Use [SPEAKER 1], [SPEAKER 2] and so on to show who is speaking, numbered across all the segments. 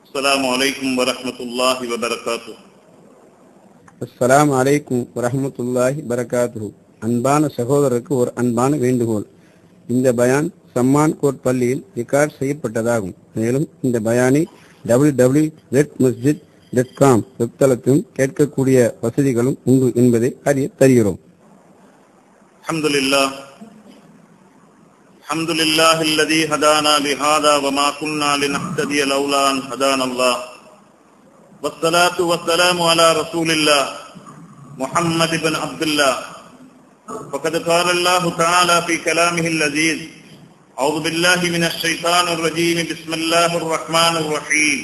[SPEAKER 1] السلام عليكم ورحمة الله وبركاته.
[SPEAKER 2] அஸ்ஸலாமு அலைக்கும் வரஹ்மத்துல்லாஹி பரகாத்துஹு. அன்பான சகோதரருக்கு ஒரு அன்பான வேண்டுகோள். இந்த பயான் சம்மான் கோட் பள்ளியில் ரெக்கார்ட் செய்யப்பட்டதாகும். மேலும் இந்த பயானை www.redmasjid.com வெப்தளத்திலும் கேட்கக்கூடிய வசதிகளும் உண்டு என்பதை அறிய தருகிறோம்.
[SPEAKER 1] الحمد لله الذي هدانا لهذا وما كنا لنهتدي لولا أن هدانا الله. والصلاة والسلام على رسول الله محمد بن عبد الله. فقد قال الله تعالى في كلامه اللذيذ: أعوذ بالله من الشيطان الرجيم. بسم الله الرحمن الرحيم.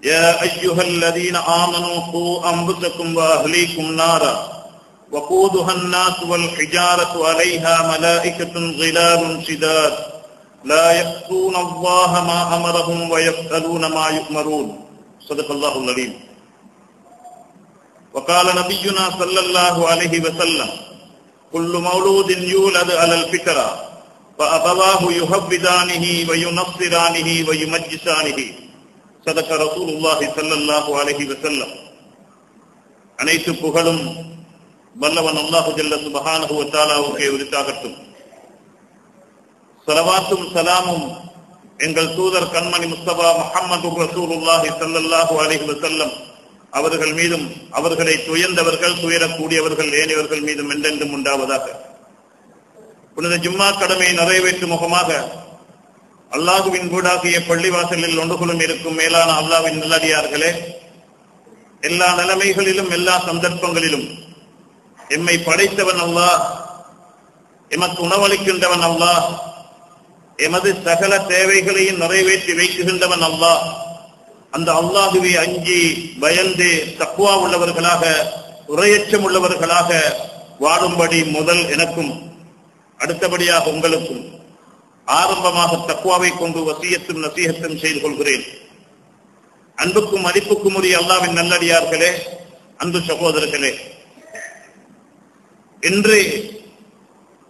[SPEAKER 1] يا أيها الذين آمنوا قوا أنفسكم وأهليكم نارا وقودها الناس والحجارة عليها ملائكة غلاظ شداد لا يعصون الله ما أمرهم ويفعلون ما يؤمرون. صدق الله العظيم. وقال نبينا صلى الله عليه وسلم: كل مولود يولد على الفطرة فأبواه يهودانه وينصرانه ويمجسانه. صدق رسول الله صلى الله عليه وسلم. அனைத்து புகழும் வல்லவன் அல்லாஹு ஜல்ல சுப்ஹானஹு வ தஆலாவுக்கே உரித்தாகட்டும். ஸலவாத்தும் ஸலாமும் எங்கள் தூதர் கண்மணி முஸ்தபா முஹம்மது ரசூலுல்லாஹி ஸல்லல்லாஹு அலைஹி வஸல்லம் அவர்கள் மீதும், அவர்களை துயர்ந்தவர்கள், துயரக்கூடியவர்கள் ஏனையவர்கள் மீதும் என்றென்றும் உண்டாவதாக. புனித ஜும்மா கடமையை நிறைவேற்றும் முகமாக அல்லாஹுவின் வீடாகிய பள்ளிவாசலில் ஒன்றுகளும் இருக்கும் மேலான அல்லாஹ்வின் நல்லடியார்களே, எல்லா நிலைமைகளிலும் எல்லா சந்தர்ப்பங்களிலும் எம்மை படைத்தவன் அல்லாஹ், எமக்கு உணவளிக்கின்றவன் அல்லாஹ், எமது சகல தேவைகளையும் நிறைவேற்றி வைக்குகின்றவன் அல்லாஹ். அந்த அல்லாஹுவை அஞ்சி பயந்து தக்வா உள்ளவர்களாக, உரையச்சம் உள்ளவர்களாக வாழும்படி முதல் எனக்கும் அடுத்தபடியாக உங்களுக்கும் ஆரம்பமாக தக்வாவை கொண்டு வசியத்தும் நசீகத்தும் செய்து கொள்கிறேன். அன்புக்கும் மதிப்புக்கும் உரிய அல்லாஹ்வின் நல்லடியார்களே, அன்பு சகோதரர்களே, இன்று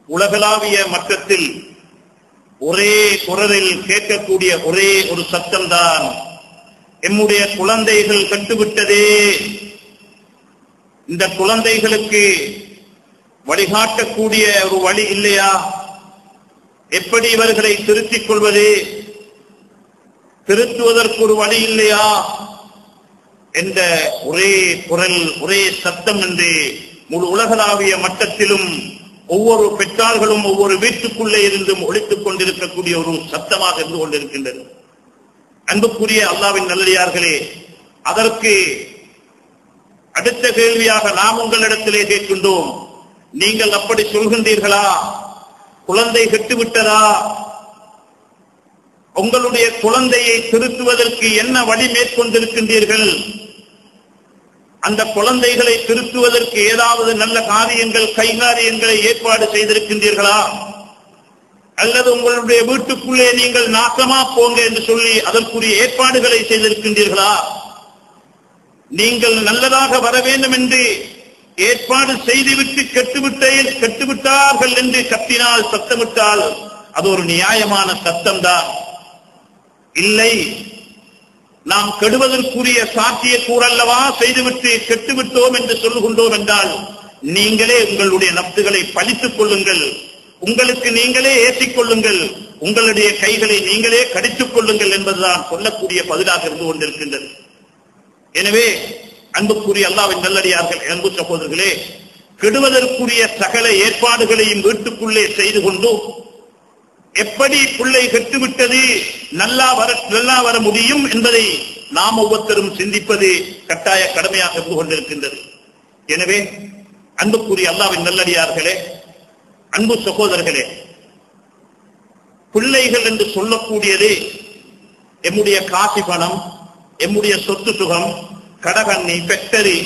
[SPEAKER 1] உலகளாவிய மட்டத்தில் ஒரே குரலில் கேட்கக்கூடிய ஒரே ஒரு சத்தம்தான், எம்முடைய குழந்தைகள் கட்டுவிட்டதே. இந்த குழந்தைகளுக்கு வழிகாட்டக்கூடிய ஒரு வழி இல்லையா? எப்படி இவர்களை திருத்திக் கொள்வது? திருத்துவதற்கு ஒரு வழி இல்லையா என்ற ஒரே குரல், ஒரே சத்தம் என்று முழு உலகளாவிய மட்டத்திலும் ஒவ்வொரு பெற்றார்களும் ஒவ்வொரு வீட்டுக்குள்ளே இருந்தும் ஒலித்துக் கொண்டிருக்கக்கூடிய ஒரு சத்தமாக இருந்து கொண்டிருக்கின்றது. அன்புக்குரிய அல்லாஹ்வின் நல்லடியார்களே, அதற்கு அடுத்த கேள்வியாக நாம் உங்களிடத்திலே கேட்கின்றோம், நீங்கள் அப்படி சொல்கின்றீர்களா? குழந்தை கெட்டுவிட்டதா? உங்களுடைய குழந்தையை திருத்துவதற்கு என்ன வழி மேற்கொண்டிருக்கின்றீர்கள்? அந்த குழந்தைகளை திருத்துவதற்கு ஏதாவது நல்ல காரியங்கள், கைகாரியங்களை ஏற்பாடு செய்திருக்கின்றீர்களா? அல்லது உங்களுடைய வீட்டுக்குள்ளே நீங்கள் நாசமா போங்க என்று சொல்லி அதற்குரிய ஏற்பாடுகளை செய்திருக்கின்றீர்களா? நீங்கள் நல்லதாக வர வேண்டும் என்று ஏற்பாடு செய்துவிட்டு கெட்டுவிட்டார்கள் என்று கத்தினால், சத்தமிட்டால் அது ஒரு நியாயமான சத்தம்தான். இல்லை, நாம் கெடுவதற்குரிய சாத்திய கூறல்லவா செய்துவிட்டு கெட்டுவிட்டோம் என்று சொல்லுகின்றோம் என்றால், நீங்களே உங்களுடைய நப்சுகளை பழித்துக் கொள்ளுங்கள், உங்களுக்கு நீங்களே ஏற்றிக் கொள்ளுங்கள், உங்களுடைய கைகளை நீங்களே கடித்துக் கொள்ளுங்கள் என்பதுதான் சொல்லக்கூடிய பதிலாக இருந்து கொண்டிருக்கின்றது. எனவே அன்புக்குரிய அல்லாஹ்வின் நல்லடியார்கள், அன்பு சகோதரர்களே, கெடுவதற்குரிய சகல ஏற்பாடுகளையும் வீட்டுக்குள்ளே செய்து கொண்டு எப்படி பிள்ளை கெட்டுவிட்டது நல்லா வர முடியும் என்பதை நாம் ஒவ்வொருத்தரும் சிந்திப்பது கட்டாய கடமையாக இருந்து கொண்டிருக்கின்றது. எனவே அன்புக்குரிய அல்லாஹ்வின் நல்லடியார்களே, அன்பு சகோதரர்களே, பிள்ளைகள் என்று சொல்லக்கூடியது எம்முடைய காசி பணம், எம்முடைய சொத்து சுகம், கடகண்ணி, ஃபேக்டரி,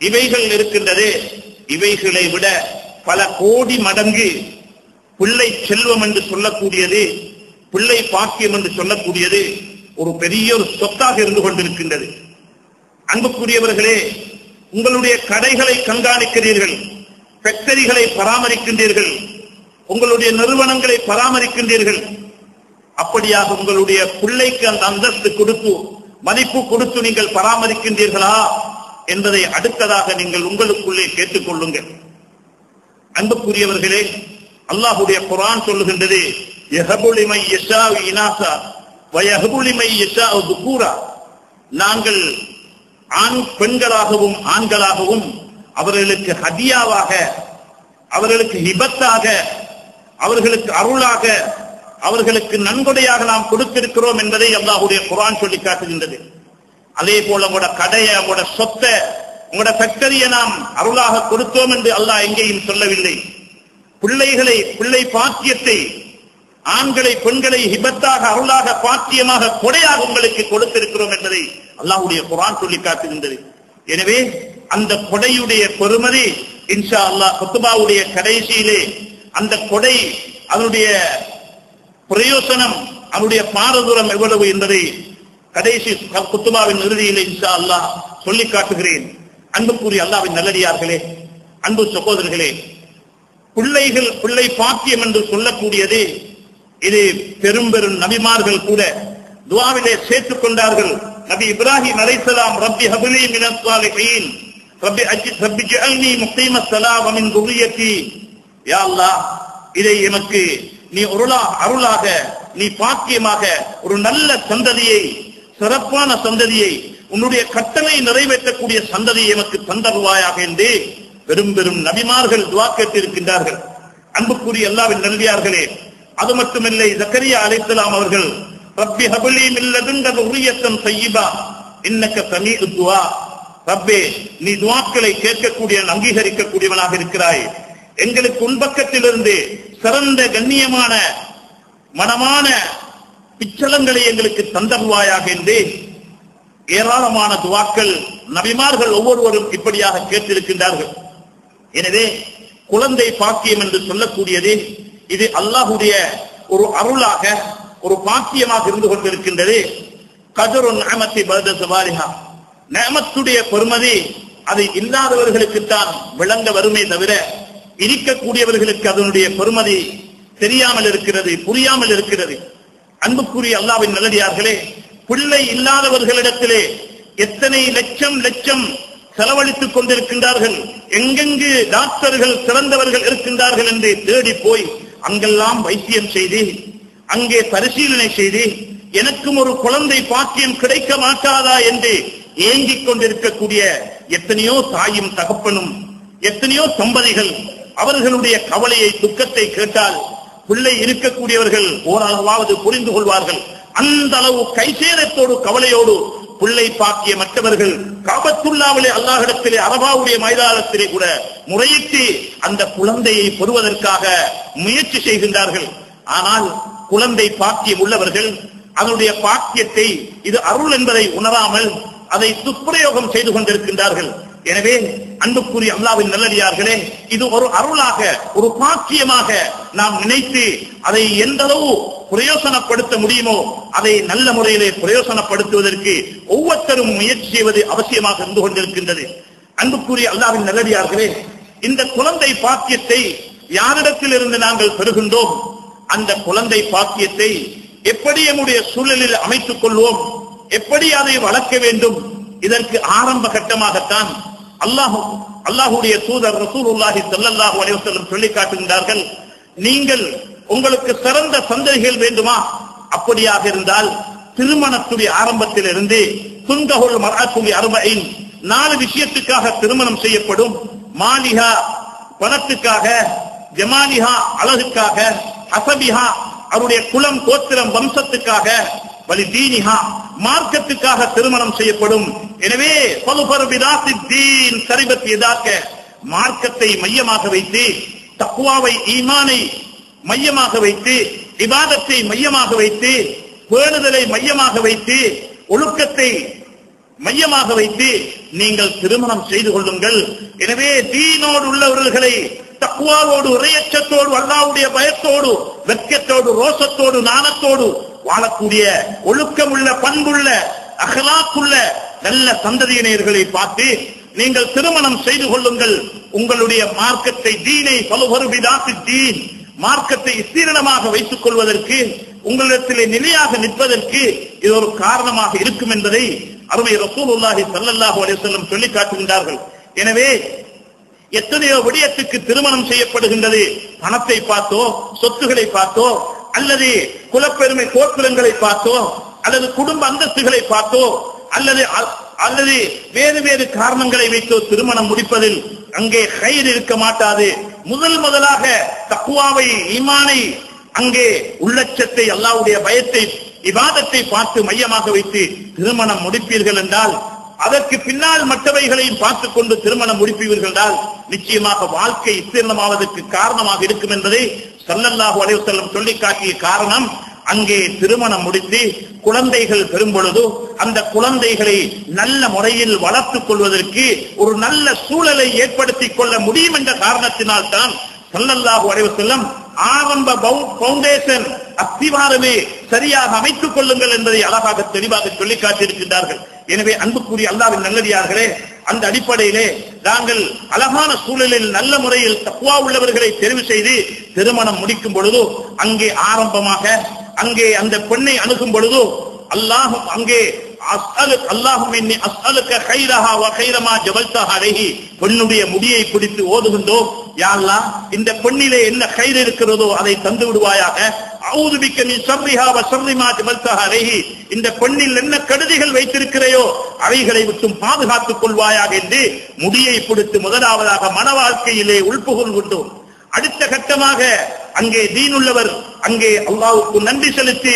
[SPEAKER 1] இவைகள் இருக்கின்றது. இவைகளை விட பல கோடி மடங்கு பிள்ளை செல்வம் என்று சொல்லக்கூடியது, பிள்ளை பாக்கியம் என்று சொல்லக்கூடியது ஒரு பெரிய ஒரு சொத்தாக இருந்து கொண்டிருக்கின்றது. அன்புக்குரியவர்களே, உங்களுடைய கடைகளை கண்காணிக்கிறீர்கள், ஃபேக்டரிகளை பராமரிக்கின்றீர்கள், உங்களுடைய நிறுவனங்களை பராமரிக்கின்றீர்கள். அப்படியாக உங்களுடைய பிள்ளைக்கு அந்த அந்தஸ்து கொடுத்து மதிப்பு கொடுத்து நீங்கள் பராமரிக்கின்றீர்களா என்பதை அடுத்ததாக நீங்கள் உங்களுக்குள்ளே கேட்டுக்கொள்ளுங்கள். அன்புக்குரியவர்களே, அல்லாஹ்வுடைய குர்ஆன் சொல்லுகின்றது, யஹபுலிமை யஷாஉ இனாஸா வயஹபுலிமை யஷாஉ துகூரா. நாங்கள் பெண்களாகவும் ஆண்களாகவும் அவர்களுக்கு ஹதியாவாக, அவர்களுக்கு ஹிபத்தாக, அவர்களுக்கு அருளாக, அவர்களுக்கு நன்கொடையாக நாம் கொடுத்திருக்கிறோம் என்பதை அல்லாஹ்வுடைய குர்ஆன் சொல்லி காட்டுகின்றது. அதே போல உங்களோட கடையை, உங்களோட சொத்தை, உங்களோட ஃபேக்டரியை நாம் அருளாக கொடுத்தோம் என்று அல்லாஹ் எங்கேயும் சொல்லவில்லை. பிள்ளை பாக்கியத்தை, ஆண்களை பெண்களை ஹிபத்தாக, அருளாக, பாக்கியமாக, கொடையாக உங்களுக்கு கொடுத்திருக்கிறோம் என்பதை அல்லாஹ்வுடைய குர்ஆன் சொல்லி காட்டுகின்றது. எனவே அந்த கொடையுடைய பெருமதி இன்ஷா அல்லாஹ் குத்பாவுடைய கடைசியிலே அந்த கொடை, அதனுடைய பிரயோசனம், அதனுடைய பாரதூரம் எவ்வளவு என்பதை கடைசி குத்பாவின் இறுதியிலே இன்ஷா அல்லாஹ் சொல்லி காட்டுகிறேன். அன்புக்குரிய அல்லாஹ்வின் நல்லடியார்களே, அன்பு சகோதரர்களே, பிள்ளை பாக்கியம் என்று சொல்லக்கூடியது இது பெரும் நபிமார்கள் கூட துஆவிலே சேர்த்துக் கொண்டார்கள். நபி இப்ராஹிம் அலைஹிஸ்ஸலாம், ரப்பி ஹப்லி மினஸ் ஸாலிஹீன், ரப்பி ஜஅல்னி முகீமஸ் ஸலாஹ் வ மின் துர்ரியத்தி. யா அல்லாஹ், இதை எனக்கு நீ அருளாக, நீ பாக்கியமாக ஒரு நல்ல சந்ததியை, சிறப்பான சந்ததியை, உன்னுடைய கட்டளை நிறைவேற்றக்கூடிய சந்ததியை எனக்கு தந்தருவாயாக என்று பெரும் நபிமார்கள் துஆ கேட்டிருக்கின்றார்கள். அன்புக்குரிய அல்லாஹ்வின் நல்லடியார்களே, அது மட்டுமில்லை, ஜக்கரியா அலைஹிஸ்ஸலாம் அவர்கள் ரப்பி ஹப்லி மின் லதுன்க துர்ரியத்தன் தய்யிபா இன்னக ஸமீஉ துஆ. ரப்பே, நீ துஆக்களை கேட்கக்கூடிய, அங்கீகரிக்கக்கூடியவனாக இருக்கிறாய். எங்களுக்கு உன்பக்கத்திலிருந்து சிறந்த கண்ணியமான மனமான பிச்சலங்களை எங்களுக்கு தந்தருவாயாக என்று ஏராளமான துஆக்கள் நபிமார்கள் ஒவ்வொருவரும் இப்படியாக கேட்டிருக்கின்றார்கள். எனவே குழந்தை பாக்கியம் என்று சொல்லக்கூடியது இது அல்லாஹ்வுடைய ஒரு அருளாக, ஒரு பாக்கியமாக இருந்து கொண்டிருக்கின்றது. கதருன் நிஅமத்தி பஅத ஸவாலிஹா, நிஅமத்துடைய பெருமதி அது இல்லாதவர்களுக்குத்தான் விளங்க வருமே தவிர இருக்கக்கூடியவர்களுக்கு அதனுடைய பெருமதி தெரியாமல் இருக்கிறது, புரியாமல் இருக்கிறது. அன்புக்குரிய அல்லாஹ்வின் நல்லடியார்களே, பிள்ளை இல்லாதவர்களிடத்திலே எத்தனை லட்சம் செலவழித்துக் கொண்டிருக்கின்றார்கள். எங்கெங்கு டாக்டர்கள் சிறந்தவர்கள் இருக்கின்றார்கள் என்று தேடி போய் அங்கெல்லாம் வைத்தியம் செய்து, அங்கே பரிசீலனை செய்து, எனக்கும் ஒரு குழந்தை பாக்கியம் கிடைக்க மாட்டாதா என்று ஏங்கிக் கொண்டிருக்கக்கூடிய எத்தனையோ தாயும் தகப்பனும், எத்தனையோ தம்பதிகள், அவர்களுடைய கவலையை, துக்கத்தை கேட்டால் பிள்ளை இருக்கக்கூடியவர்கள் ஓரளவாவது புரிந்து கொள்வார்கள். அந்த அளவு கைசேரத்தோடு, கவலையோடு பிள்ளை பாக்கிய மற்றவர்கள் காபத்துல்லாவிலே, அல்லாஹ்விடத்திலே, அரபாவுடைய மைதானத்திலே கூட முறையிட்டு அந்த குழந்தையை பெறுவதற்காக முயற்சி செய்கின்றார்கள். ஆனால் குழந்தை பாக்கியம் உள்ளவர்கள் அதனுடைய பாக்கியத்தை, இது அருள் என்பதை உணராமல் அதை துஷ்பிரயோகம் செய்து கொண்டிருக்கின்றார்கள். எனவே அன்புக்குரிய அல்லாஹ்வின் நல்லடியார்களே, இது ஒரு அருளாக, ஒரு பாக்கியமாக நாம் நினைத்து அதை எந்த அளவு பிரயோசனப்படுத்த முடியுமோ அதை நல்ல முறையிலே பிரயோசனப்படுத்துவதற்கு ஒவ்வொருத்தரும் முயற்சி செய்வது அவசியமாக இருந்து கொண்டிருக்கின்றது. அன்புக்குரிய அல்லாஹ்வின் நல்லடியார்களே, இந்த குழந்தை பாக்கியத்தை யாரிடத்தில் இருந்து நாங்கள் பெறுகின்றோம்? அந்த குழந்தை பாக்கியத்தை எப்படி நம்முடைய சூழலில் அமைத்துக் கொள்வோம், எப்படி அதை வளர்க்க வேண்டும்? இதற்கு ஆரம்ப கட்டமாகத்தான் அல்லாஹ்வுடைய தூதர் ரசூலுல்லாஹி ஸல்லல்லாஹு அலைஹி வஸல்லம் சொல்லி காட்டுகின்றார்கள், நீங்கள் உங்களுக்கு சிறந்த சந்ததிகள் வேண்டுமா? அப்படியாக இருந்தால் திருமணத்துடைய ஆரம்பத்தில் இருந்து துன்கஹுல் மர்அத்துல் அர்பஈன், 4 விஷயத்துக்காக திருமணம் செய்யப்படும். மாலிஹா, பணத்துக்காக; ஜமாலிஹா, அழகுக்காக; ஹசபிஹா, அவருடைய குலம், கோத்திரம், வம்சத்துக்காக; வலிதீனிஹா, மார்க்கத்துக்காக திருமணம் செய்யப்படும். எனவே பலுபர் பிதாத்தித் தீன் சரிபத் யதாக்க, மார்க்கத்தை மையமாக வைத்து, தக்வாவை, ஈமானை மையமாக வைத்து, இபாதத்தை மையமாக வைத்து, பேணுதலை மையமாக வைத்து, ஒழுக்கத்தை மையமாக வைத்து நீங்கள் திருமணம் செய்து கொள்ளுங்கள். எனவே தீனோடு உள்ளவர்களை தக்வாவோடு, இறையச்சத்தோடு, அல்லாஹ்வுடைய பயத்தோடு, வெட்கத்தோடு, ரோசத்தோடு, நாணத்தோடு வாழக்கூடிய, ஒழுக்கமுள்ள, பண்புள்ள, அஹ்லாக்குள்ள நல்ல சந்ததியினர்களை பார்த்து நீங்கள் திருமணம் செய்து கொள்ளுங்கள். உங்களுடைய மார்க்கத்தை, தீனை, பலுபரு பிதாத்தித் தீன், மார்க்கத்தை விஸ்தீரணமாக வைத்துக் கொள்வதற்கு உங்களிடத்திலே நிலையாக நிற்பதற்கு இது ஒரு காரணமாக இருக்கும் என்பதை அருமை ரசூலுல்லாஹி ஸல்லல்லாஹு அலைஹி வஸல்லம் சொல்லி காட்டுகின்றார்கள். எனவே எத்தனையோ விடயத்துக்கு திருமணம் செய்யப்படுகின்றது. பணத்தை பார்த்தோ, சொத்துக்களை பார்த்தோ, அல்லது குலப்பெருமை கோத்திரங்களை பார்த்தோ, அல்லது குடும்ப அந்தஸ்துகளை பார்த்தோ, அல்லது வேறு வேறு காரணங்களை வைத்தோ திருமணம் முடிப்பதில் அங்கே கைர் இருக்க மாட்டாது. முதலாக தக்வாவை, ஈமானை, அங்கே உள்ளச்சத்தை, அல்லாஹ்வுடைய பயத்தை, இபாதத்தை பார்த்து மையமாக வைத்து திருமணம் முடிப்பீர்கள் என்றால், அதற்கு பின்னால் மற்றவைகளையும் பார்த்துக் கொண்டு திருமணம் முடிப்பீர்கள் என்றால் நிச்சயமாக வாழ்க்கை விஸ்தீர்ணமாவதற்கு காரணமாக இருக்கும் என்பதை ஸல்லல்லாஹு அலைஹி வஸல்லம் சொல்லி காட்டிய காரணம், அங்கே திருமணம் முடித்து குழந்தைகள் பெறும் பொழுது அந்த குழந்தைகளை நல்ல முறையில் வளர்த்துக் கொள்வதற்கு ஒரு நல்ல சூழலை ஏற்படுத்திக் கொள்ள முடியும் என்ற காரணத்தினால் தான் ஸல்லல்லாஹு அலைஹி வஸல்லம் ஆரம்ப பவுண்டேஷன், அஸ்திவாரமே சரியாக அமைத்துக் கொள்ளுங்கள் என்பதை அழகாக தெளிவாக சொல்லி காட்டியிருக்கின்றார்கள். எனவே அன்புக்குரிய அல்லாஹ்வின் நல்லடியார்களே, அந்த அடிப்படையிலே நாங்கள் அழகான சூழலில் நல்ல முறையில் தக்வா உள்ளவர்களை தெரிவு செய்து திருமணம் முடிக்கும் பொழுது அங்கே ஆரம்பமாக அங்கே அந்த பெண்ணை அணுகும் பொழுது அல்லாஹும் அங்கே பெண்ணுடைய முடியை பிடித்து ஓதுகின்றோம், யா அல்லாஹ் இந்த பெண்ணிலே என்ன கைர் இருக்கிறதோ அதை தந்து விடுவாயாக. அஊது பிக்க மின் ஷர்ரிஹா வ ஷர்ரி மா ஜபல்தஹா அலைஹி, இந்த பெண்ணில் என்ன கெடுதிகள் வைத்திருக்கிறையோ அவைகளை விட்டும் பாதுகாத்துக் கொள்வாயாக என்று முடியை பிடித்து முதலாவதாக மன வாழ்க்கையிலே உள்புகுகின்றோம். அடுத்த கட்டமாக அங்கே தீனுள்ளவர் அங்கே அல்லாஹ்வுக்கு நன்றி செலுத்தி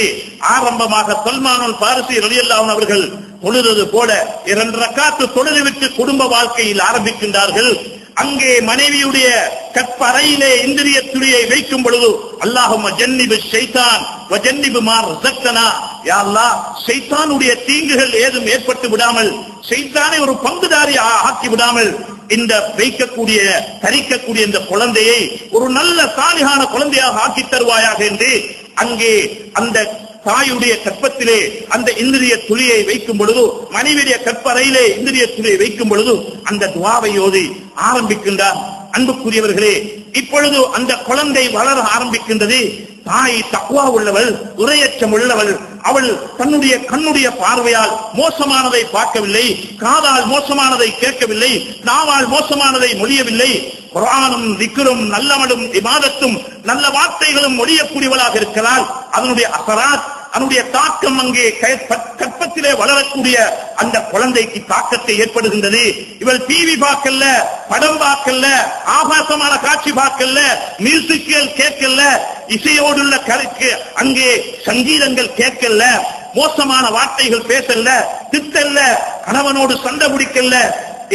[SPEAKER 1] ஆரம்பமாக சல்மானுல் பாரிசி ரலியல்லாஹு அன்ஹு அவர்கள் தொழுது போல 2 ரக்காத்து தொழுதுவிட்டு குடும்ப வாழ்க்கையில் ஆரம்பிக்கின்றார்கள். அங்கே மனைவியுடைய கற்பறையிலே இந்திரிய துளியை வைக்கும் பொழுது அல்லாஹும்ம ஜன்னிபு ஷைத்தான் வ ஜன்னிபு மா ரஸக்தனா, யா அல்லாஹ் ஷைத்தானுடைய தீங்குகள் ஏதும் ஏற்பட்டு விடாமல், ஷைத்தானை ஒரு பங்குதாரி ஆக்கி விடாமல் இந்த வைக்கக்கூடிய தரிக்கக்கூடிய இந்த குழந்தையை ஒரு நல்ல சாலிகான குழந்தையாக ஆக்கி தருவாயாக என்று அங்கே அந்த தாயுடைய கற்பத்திலே அந்த இந்திரிய துளியை வைக்கும் பொழுது, மனைவியுடைய கற்பறையிலே இந்திரிய துளியை வைக்கும் பொழுது அந்த துஆவை ஓதி ஆரம்பிக்கின்றார். அன்புக்குரியவர்களே, இப்பொழுது அந்த குழந்தை வளர ஆரம்பிக்கின்றது. தாய் தக்வா உள்ளவள், இறையச்சம் உள்ளவள். அவள் தன்னுடைய கண்ணுடைய பார்வையால் மோசமானதை பார்க்கவில்லை, காதால் மோசமானதை கேட்கவில்லை, நாவால் மோசமானதை மொழியவில்லை. குர்ஆனும் திக்ரும் நல்லமலும் இபாதத்தும் நல்ல வார்த்தைகளும் மொழியக்கூடியவளாக இருக்கிறாள். அதனுடைய அசராத், அதனுடைய தாக்கம் அங்கே கற்பத்திலே வளரக்கூடிய அந்த குழந்தைக்கு தாக்கத்தை ஏற்படுகின்றது. இவள் டிவி பார்க்கல, படம் பார்க்கல, ஆபாசமான காட்சி பார்க்கல, மியூசிக்கல் கேட்கல, இசையோடுள்ள கருக்கு அங்கே சங்கீதங்கள் கேட்கல, மோசமான வார்த்தைகள் பேசல, திட்டல்ல, கணவனோடு சண்டை பிடிக்கல.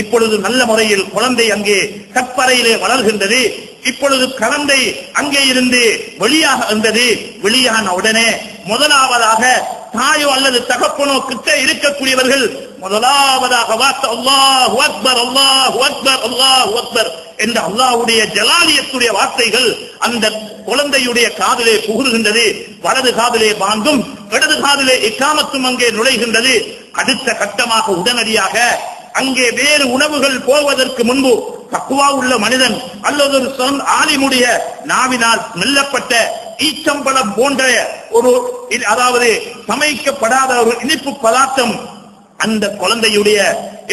[SPEAKER 1] இப்பொழுது நல்ல முறையில் குழந்தை அங்கே கற்பறையிலே வளர்கின்றது. இப்பொழுது குழந்தை அங்கே இருந்து வெளியாக வந்தது. வெளியான உடனே முதலாவதாக தாயோ அல்லது தகப்பனோ கிட்ட இருக்கக்கூடியவர்கள் முதலாவதாக வார்த்தை அல்லாஹு அக்பர், அல்லாஹு அக்பர், அல்லாஹு அக்பர் என்ற அல்லாஹ்வுடைய ஜலாலியத்துடைய வார்த்தைகள் அந்த குழந்தையுடைய காதிலே புகுகின்றது. வலது காதிலே பாங்கும், இடது காதிலே இக்காமத்தும் அங்கே நுழைகின்றது. அடுத்த கட்டமாக உடனடியாக அங்கே வேறு உணவுகள் போவதற்கு முன்பு தக்வா உள்ள மனிதன் அல்லது ஒரு ஆலிமுடைய நாவினால் மெல்லப்பட்ட ஈச்சம்பழம் போன்ற ஒரு, அதாவது சமைக்கப்படாத ஒரு இனிப்பு பதார்த்தம் அந்த குழந்தையுடைய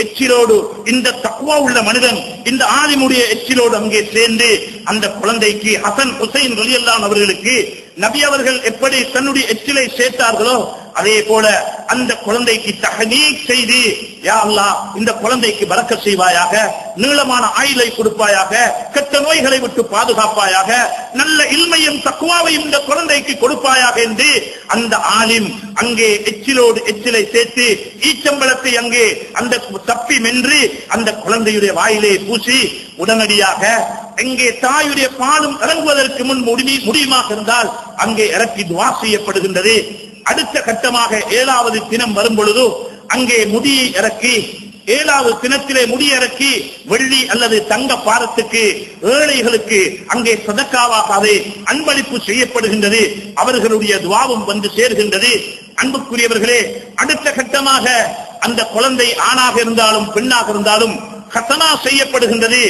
[SPEAKER 1] எச்சிலோடு இந்த தக்வா உள்ள மனிதன் இந்த ஆலிமுடைய எச்சிலோடு அங்கே சேர்ந்து அந்த குழந்தைக்கு ஹசன் ஹுசைன் ரலியல்லாஹு அவர்களுக்கு நபி அவர்கள் எப்படி தன்னுடைய எச்சிலை சேர்த்தார்களோ அதே போல அந்த குழந்தைக்கு தஹ்னீக் செய்து, யா அல்லாஹ் இந்த குழந்தைக்கு பரக்கத் செய்வாயாக, நீளமான ஆயுளை கொடுப்பாயாக, கெட்ட நோய்களை விட்டு பாதுகாப்பாயாக, நல்ல இல்மையும் தக்வாவையும் இந்த குழந்தைக்கு கொடுப்பாயாக என்று அந்த ஆலிம் அங்கே எச்சிலோடு எச்சிலை சேர்த்து ஈச்சம்பழத்தை அங்கே அந்த தப்பி மென்று அந்த குழந்தையுடைய வாயிலே பூசி உடனடியாக அங்கே தாயுடைய பாலும் இறங்குவதற்கு முன் முடியுமாக இருந்தால் அங்கே இறக்கி துஆ செய்யப்படுகின்றது. அடுத்த கட்டமாக 7வது தினம் வரும் பொழுது அங்கே முடியை இறக்கி 7வது தினத்திலே முடியை இறக்கி வெள்ளி அல்லது தங்க பாரத்துக்கு ஏழைகளுக்கு அங்கே சதக்காவாக அதை அன்பளிப்பு செய்யப்படுகின்றது. அவர்களுடைய துஆவும் வந்து சேர்கின்றது. அன்புக்குரியவர்களே, அடுத்த கட்டமாக அந்த குழந்தை ஆணாக இருந்தாலும் பெண்ணாக இருந்தாலும் ஹத்தனா செய்யப்படுகின்றது.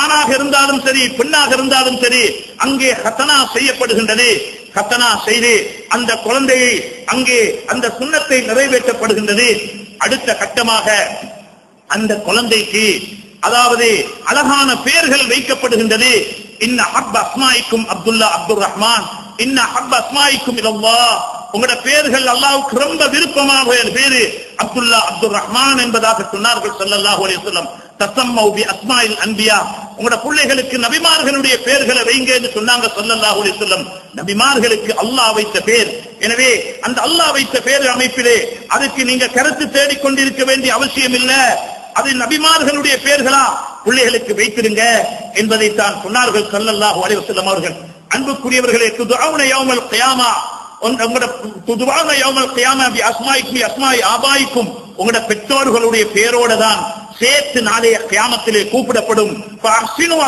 [SPEAKER 1] ஆணாக இருந்தாலும் சரி, பெண்ணாக இருந்தாலும் சரி, அங்கே ஹத்தனா செய்யப்படுகின்றது. கத்தனா செய்து அந்த குழந்தையை அங்கே அந்த சுன்னத்தை நிறைவேற்றப்படுகின்றது. அடுத்த கட்டமாக அந்த குழந்தைக்கு அதாவது அழகான பெயர்கள் வைக்கப்படுகின்றது. இன்ன ஹப்ப அஸ்மாயிக்கும் அப்துல்லா அப்துல் ரஹ்மான், இன்ன ஹப்ப அஸ்மாயிக்கும் இலல்லாஹ், உங்களோட பெயர்கள் அல்லாஹ்வுக்கு ரொம்ப விருப்பமான பேரு அப்துல்லா அப்துல் ரஹ்மான் என்பதாக சொன்னார்கள் ஸல்லல்லாஹு அலைஹி வஸல்லம். தஸம்மு பி அஸ்மாஇல் அன்பியா, உங்களோட பிள்ளைகளுக்கு நபிமார்களுடைய பெயர்களை வைங்க என்று சொன்னாங்க ஸல்லல்லாஹு அலைஹி வஸல்லம். நபிமார்களுக்கு அல்லாஹ் வைத்த பெயர். எனவே அந்த அல்லாஹ் வைத்த பெயர் அமைப்பிலே அதுக்கு நீங்க கருத்து தேடிக்கொண்டிருக்க வேண்டிய அவசியம் இல்ல. அது நபிமார்களுடைய பெயர்களா பிள்ளைகளுக்கு வைத்திருங்க என்பதைத்தான் சொன்னார்கள் ஸல்லல்லாஹு அலைஹி வஸல்லம் அவர்கள். அன்புக்குரியவர்களே, துதுஅவுன யௌமல் கியாமா, துதுஅவுன யௌமல் கியாமா பி அஸ்மாயிக்கும் பி அஸ்மாஇ ஆபாயிக்கும், உங்களோட பெற்றோர்களுடைய பெயரோட தான் சேர்த்து நாளைய கியாமத்திலே கூப்பிடப்படும்.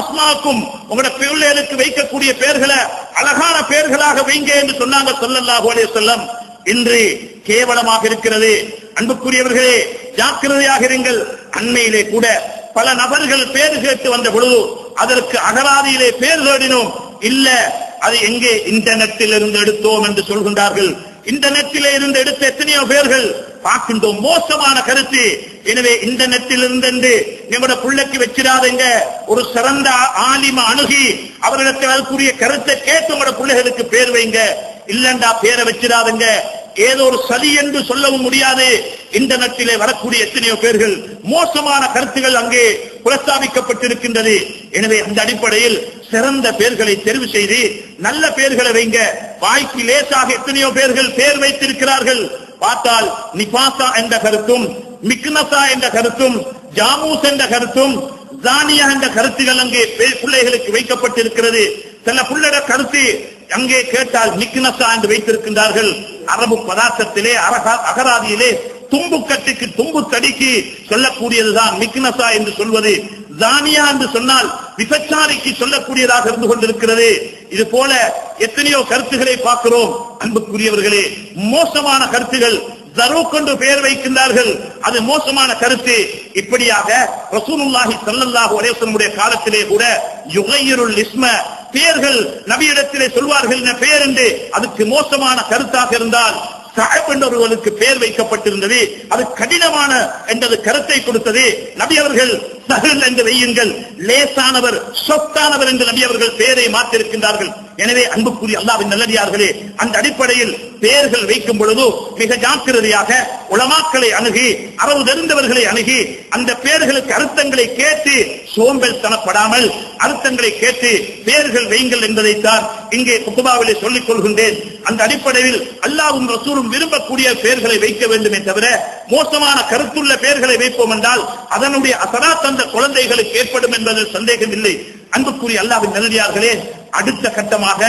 [SPEAKER 1] அஸ்மாக்கும், உங்களோட பிள்ளைகளுக்கு வைக்கக்கூடிய பெயர்களை அழகான பெயர்களாக வைங்க என்று சொன்னாங்க ஸல்லல்லாஹு அலைஹி வஸல்லம். இன்று கேவலமாக இருக்கிறது. அன்புக்குரியவர்களே, ஜாக்கிரதையாக இருங்கள். அண்மையிலே கூட பல நபர்கள் பேர் கேட்டு வந்த பொழுது அதற்கு அகராதியிலே பேர் தேடினோம். இல்ல, அது எங்கே இன்டர்நெட்டில் இருந்து எடுத்தோம் என்று சொல்கின்றார்கள். இன்டர்நெட்டிலே இருந்து எடுத்த எத்தனையோ பேர்கள் பார்க்கின்றோம். மோசமான கருத்து. எனவே இன்டர்நெட்டில் இருந்து நம்முடைய பிள்ளைக்கு வச்சிடாதீங்க. ஒரு சிறந்த ஆலிம அணுகி அவர்களிடத்தில் அதற்குரிய கருத்தை கேட்டு உங்களோட பிள்ளைகளுக்கு பேர் வைங்க. இல்லண்டா பேரை வச்சிடாதீங்க. ஏதோ ஒரு சதி என்று சொல்லவும் முடியாது. இன்டர்நெட்டிலே வரக்கூடிய எத்தனையோ பேர்கள் மோசமான கருத்துகள் அங்கே பிரஸ்தாபிக்கப்பட்டிருக்கின்றது. எனவே அந்த அடிப்படையில் சிறந்த பெயர்களை தெரிவு செய்து நல்ல பெயர்களை வைங்க. வாய்க்கு லேசாக எத்தனையோ பேர்கள் பெயர் வைத்திருக்கிறார்கள். பார்த்தால் நிபாசா என்ற கருத்தும், மிக்னசா என்ற கருத்தும், ஜாமூஸ் என்ற கருத்தும், ஜானியா என்ற கருத்துகள் அங்கே பிள்ளைகளுக்கு வைக்கப்பட்டிருக்கிறது. சில பிள்ளைட கருத்து அங்கே கேட்டால் மிக்னசா என்று வைத்திருக்கின்றார்கள். அரபு பதார்த்தத்திலே அகராதியிலே தும்புக்கட்டுக்கு தும்பு தடிக்கு சொல்லக்கூடியதுதான் மிக்னசா என்று சொல்வது. ஜானியா என்று சொன்னால் விபச்சாரிக்கு சொல்லக்கூடியதாக இருந்து கொண்டிருக்கிறது. இது போல எத்தனையோ கருத்துக்களை பார்க்கிறோம். அன்புக்குரியவர்களே, மோசமான கருத்துகள் ஜரூக் என்று பெயர் வைக்கின்றார்கள். அது மோசமான கருத்து. இப்படியாக ரசூலுல்லாஹி ஸல்லல்லாஹு அலைஹி வஸல்லம் காலத்திலே கூட யுகையிருல் இஸ்ம, பெயர்கள் நபியிடத்திலே சொல்வார்கள் பெயர் என்று அதுக்கு மோசமான கருத்தாக இருந்தால் சாஹிப் என்றவர்களுக்கு பெயர் வைக்கப்பட்டிருந்தது. அது கடினமான என்றது கருத்தை கொடுத்தது. நபி அவர்கள் சஹல் என்று வையுங்கள், லேசானவர், சொத்தானவர் என்று நபி அவர்கள் பெயரை மாற்றிருக்கின்றார்கள். எனவே அன்புக்குரிய அல்லாஹ்வின் நல்லடியார்களே, அந்த அடிப்படையில் பெயர்கள் வைக்கும் பொழுது மிக ஜாக்கிரதையாக உலமாக்களை அணுகி, அரபு தெரிந்தவர்களை அணுகி, அந்த பெயர்களுக்கு அர்த்தங்களை கேட்டு சோம்பல் தனப்படாமல் அர்த்தங்களை கேட்டு பெயர்கள் வையுங்கள் என்பதைத்தான் இங்கே குத்துபாவிலே சொல்லிக் கொள்கின்றேன். அந்த அடிப்படையில் அல்லாஹ்வும் ரசூலும் விரும்பக்கூடிய பெயர்களை வைக்க வேண்டுமே தவிர மோசமான கருத்துள்ள பெயர்களை வைப்போம் என்றால் அதனுடைய அசராத் அந்த குழந்தைகளுக்கு ஏற்படும் என்பதில் சந்தேகம் இல்லை. அன்புக்குரிய அல்லாஹ்வின் நல்லடியார்களே, அடுத்த கட்டமாக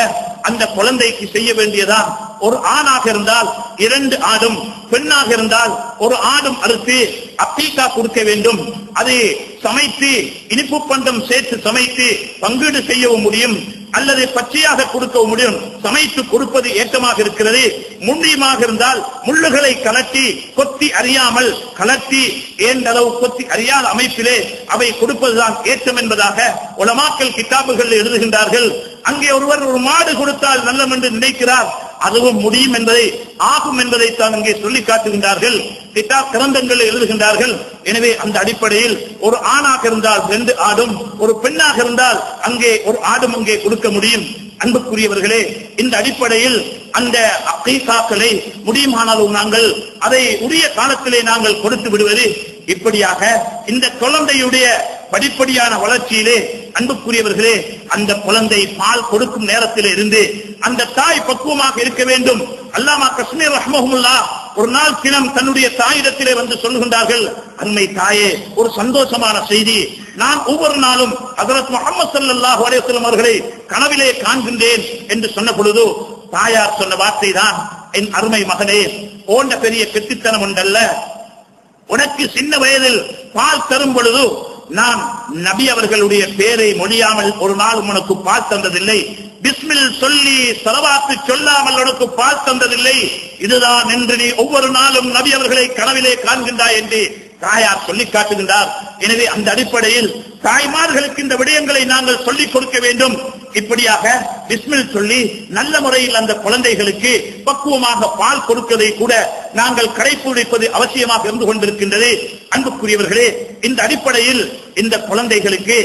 [SPEAKER 1] அந்த குழந்தைக்கு செய்ய வேண்டியதான், ஒரு ஆணாக இருந்தால் 2 ஆடும், பெண்ணாக இருந்தால் 1 ஆடும் அறுத்து அக்கீகா கொடுக்க வேண்டும். அதை சமைத்து இனிப்பு பண்டம் சேர்த்து சமைத்து பங்கீடு செய்யவும் முடியும், அல்லது பச்சையாக கொடுக்கவும் முடியும். சமைத்து கொடுப்பது ஏற்றமாக இருக்கிறது. முன்னியமாக இருந்தால் முள்ளுகளை கலட்டி கொத்தி அறியாமல் கலட்டி ஏண்டளவு கொத்தி அறியாத அமைப்பிலே அவை கொடுப்பதுதான் ஏற்றம் என்பதாக உலமாக்கள் கிதாபுகள் எழுதுகின்றார்கள். அங்கே ஒருவர் ஒரு மாடு கொடுத்தால் நல்லம் என்று நினைக்கிறார், அதுவும் முடியும் என்பதை ஆகும் என்பதைத்தான் அங்கே சொல்லி காட்டுகின்றார்கள். கிதாப் கிரந்தங்கள் எழுதுகின்றார்கள். எனவே அந்த அடிப்படையில் ஒரு ஆணாக இருந்தால் 2 ஆடும், ஒரு பெண்ணாக இருந்தால் அங்கே 1 ஆடும் அங்கே கொடுக்க முடியும். அன்புக்குரியவர்களே, இந்த அடிப்படையில் அந்த அக்கீகாக்களை முடியுமானாலும் நாங்கள் அதை உரிய காலத்திலே நாங்கள் கொடுத்து விடுவது. இப்படியாக இந்த குழந்தையுடைய படிப்படியான வளர்ச்சியிலே அன்புக்குரியவர்களே, அந்த குழந்தை பால் கொடுக்கும் நேரத்திலே இருந்து அந்த தாய் பக்குவமாக இருக்க வேண்டும். அல்லாமா கஷ்மீர் ரஹ்மஹுல்லாஹ் ஒரு நாள் தினம் தன்னுடைய தாயிடத்திலே வந்து சொல்லுகின்றார்கள், அன்னை தாயே, ஒரு சந்தோஷமான செய்தி. நான் ஒவ்வொரு நாளும் ஹஜ்ரத் முஹம்மது ஸல்லல்லாஹு அலைஹி வஸல்லம் அவர்களை கனவிலே காண்கின்றேன் என்று சொன்ன பொழுது தாயார் சொன்ன வார்த்தை தான், என் அருமை மகனே, போன்ற பெரிய கெட்டித்தனம் உண்டல்ல, உனக்கு சின்ன வயதில் பால் தரும் பொழுது நான் நபி அவர்களுடைய பெயரை மொழியாமல் ஒரு நாள் உனக்கு பால் தந்ததில்லை, பிஸ்மில் சொல்லி ஸலவாத்து சொல்லாமல் உனக்கு பால் தந்ததில்லை. இதுதான் என்று நீ ஒவ்வொரு நாளும் நபி அவர்களை கனவிலே காண்கின்றாய் என்று தாயார் சொல்லி காட்டுகின்றார். எனவே அந்த அடிப்படையில் தாய்மார்களுக்கு இந்த விடயங்களை நாங்கள் சொல்லிக் கொடுக்க வேண்டும். இப்படியாக பிஸ்மில் சொல்லி நல்ல முறையில் அந்த குழந்தைகளுக்கு பக்குவமாக பால் கொடுப்பதை கூட நாங்கள் கடைபிடிப்பது அவசியமாக இருந்து கொண்டிருக்கின்றது. அன்புக்குரியவர்களே, இந்த அடிப்படையில் இந்த குழந்தைகளுக்கு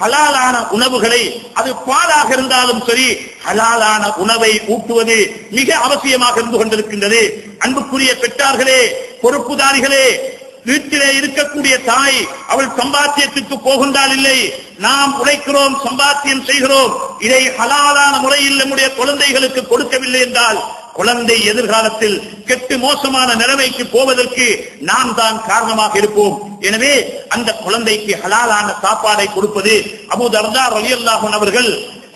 [SPEAKER 1] ஹலாலான உணவுகளை, அது பாலாக இருந்தாலும் சரி, ஹலாலான உணவை ஊட்டுவது மிக அவசியமாக இருந்து கொண்டிருக்கின்றது. அன்புக்குரிய பெற்றார்களே, பொறுப்புதாரிகளே, வீட்டிலே இருக்கக்கூடிய தாய் அவள் சம்பாத்தியத்துக்கு போகின்றால் இல்லை, நாம் உழைக்கிறோம், சம்பாத்தியம் செய்கிறோம், இதை ஹலாலான முறையில் நம்முடைய குழந்தைகளுக்கு கொடுக்கவில்லை என்றால் குழந்தை எதிர்காலத்தில் கெட்டு மோசமான நிலைமைக்கு போவதற்கு நாம் தான் காரணமாக இருப்போம். எனவே அந்த குழந்தைக்கு ஹலாலான சாப்பாடை கொடுப்பது. அபூ தர்தா ரலியல்லாஹு அன்ஹு அவர்கள்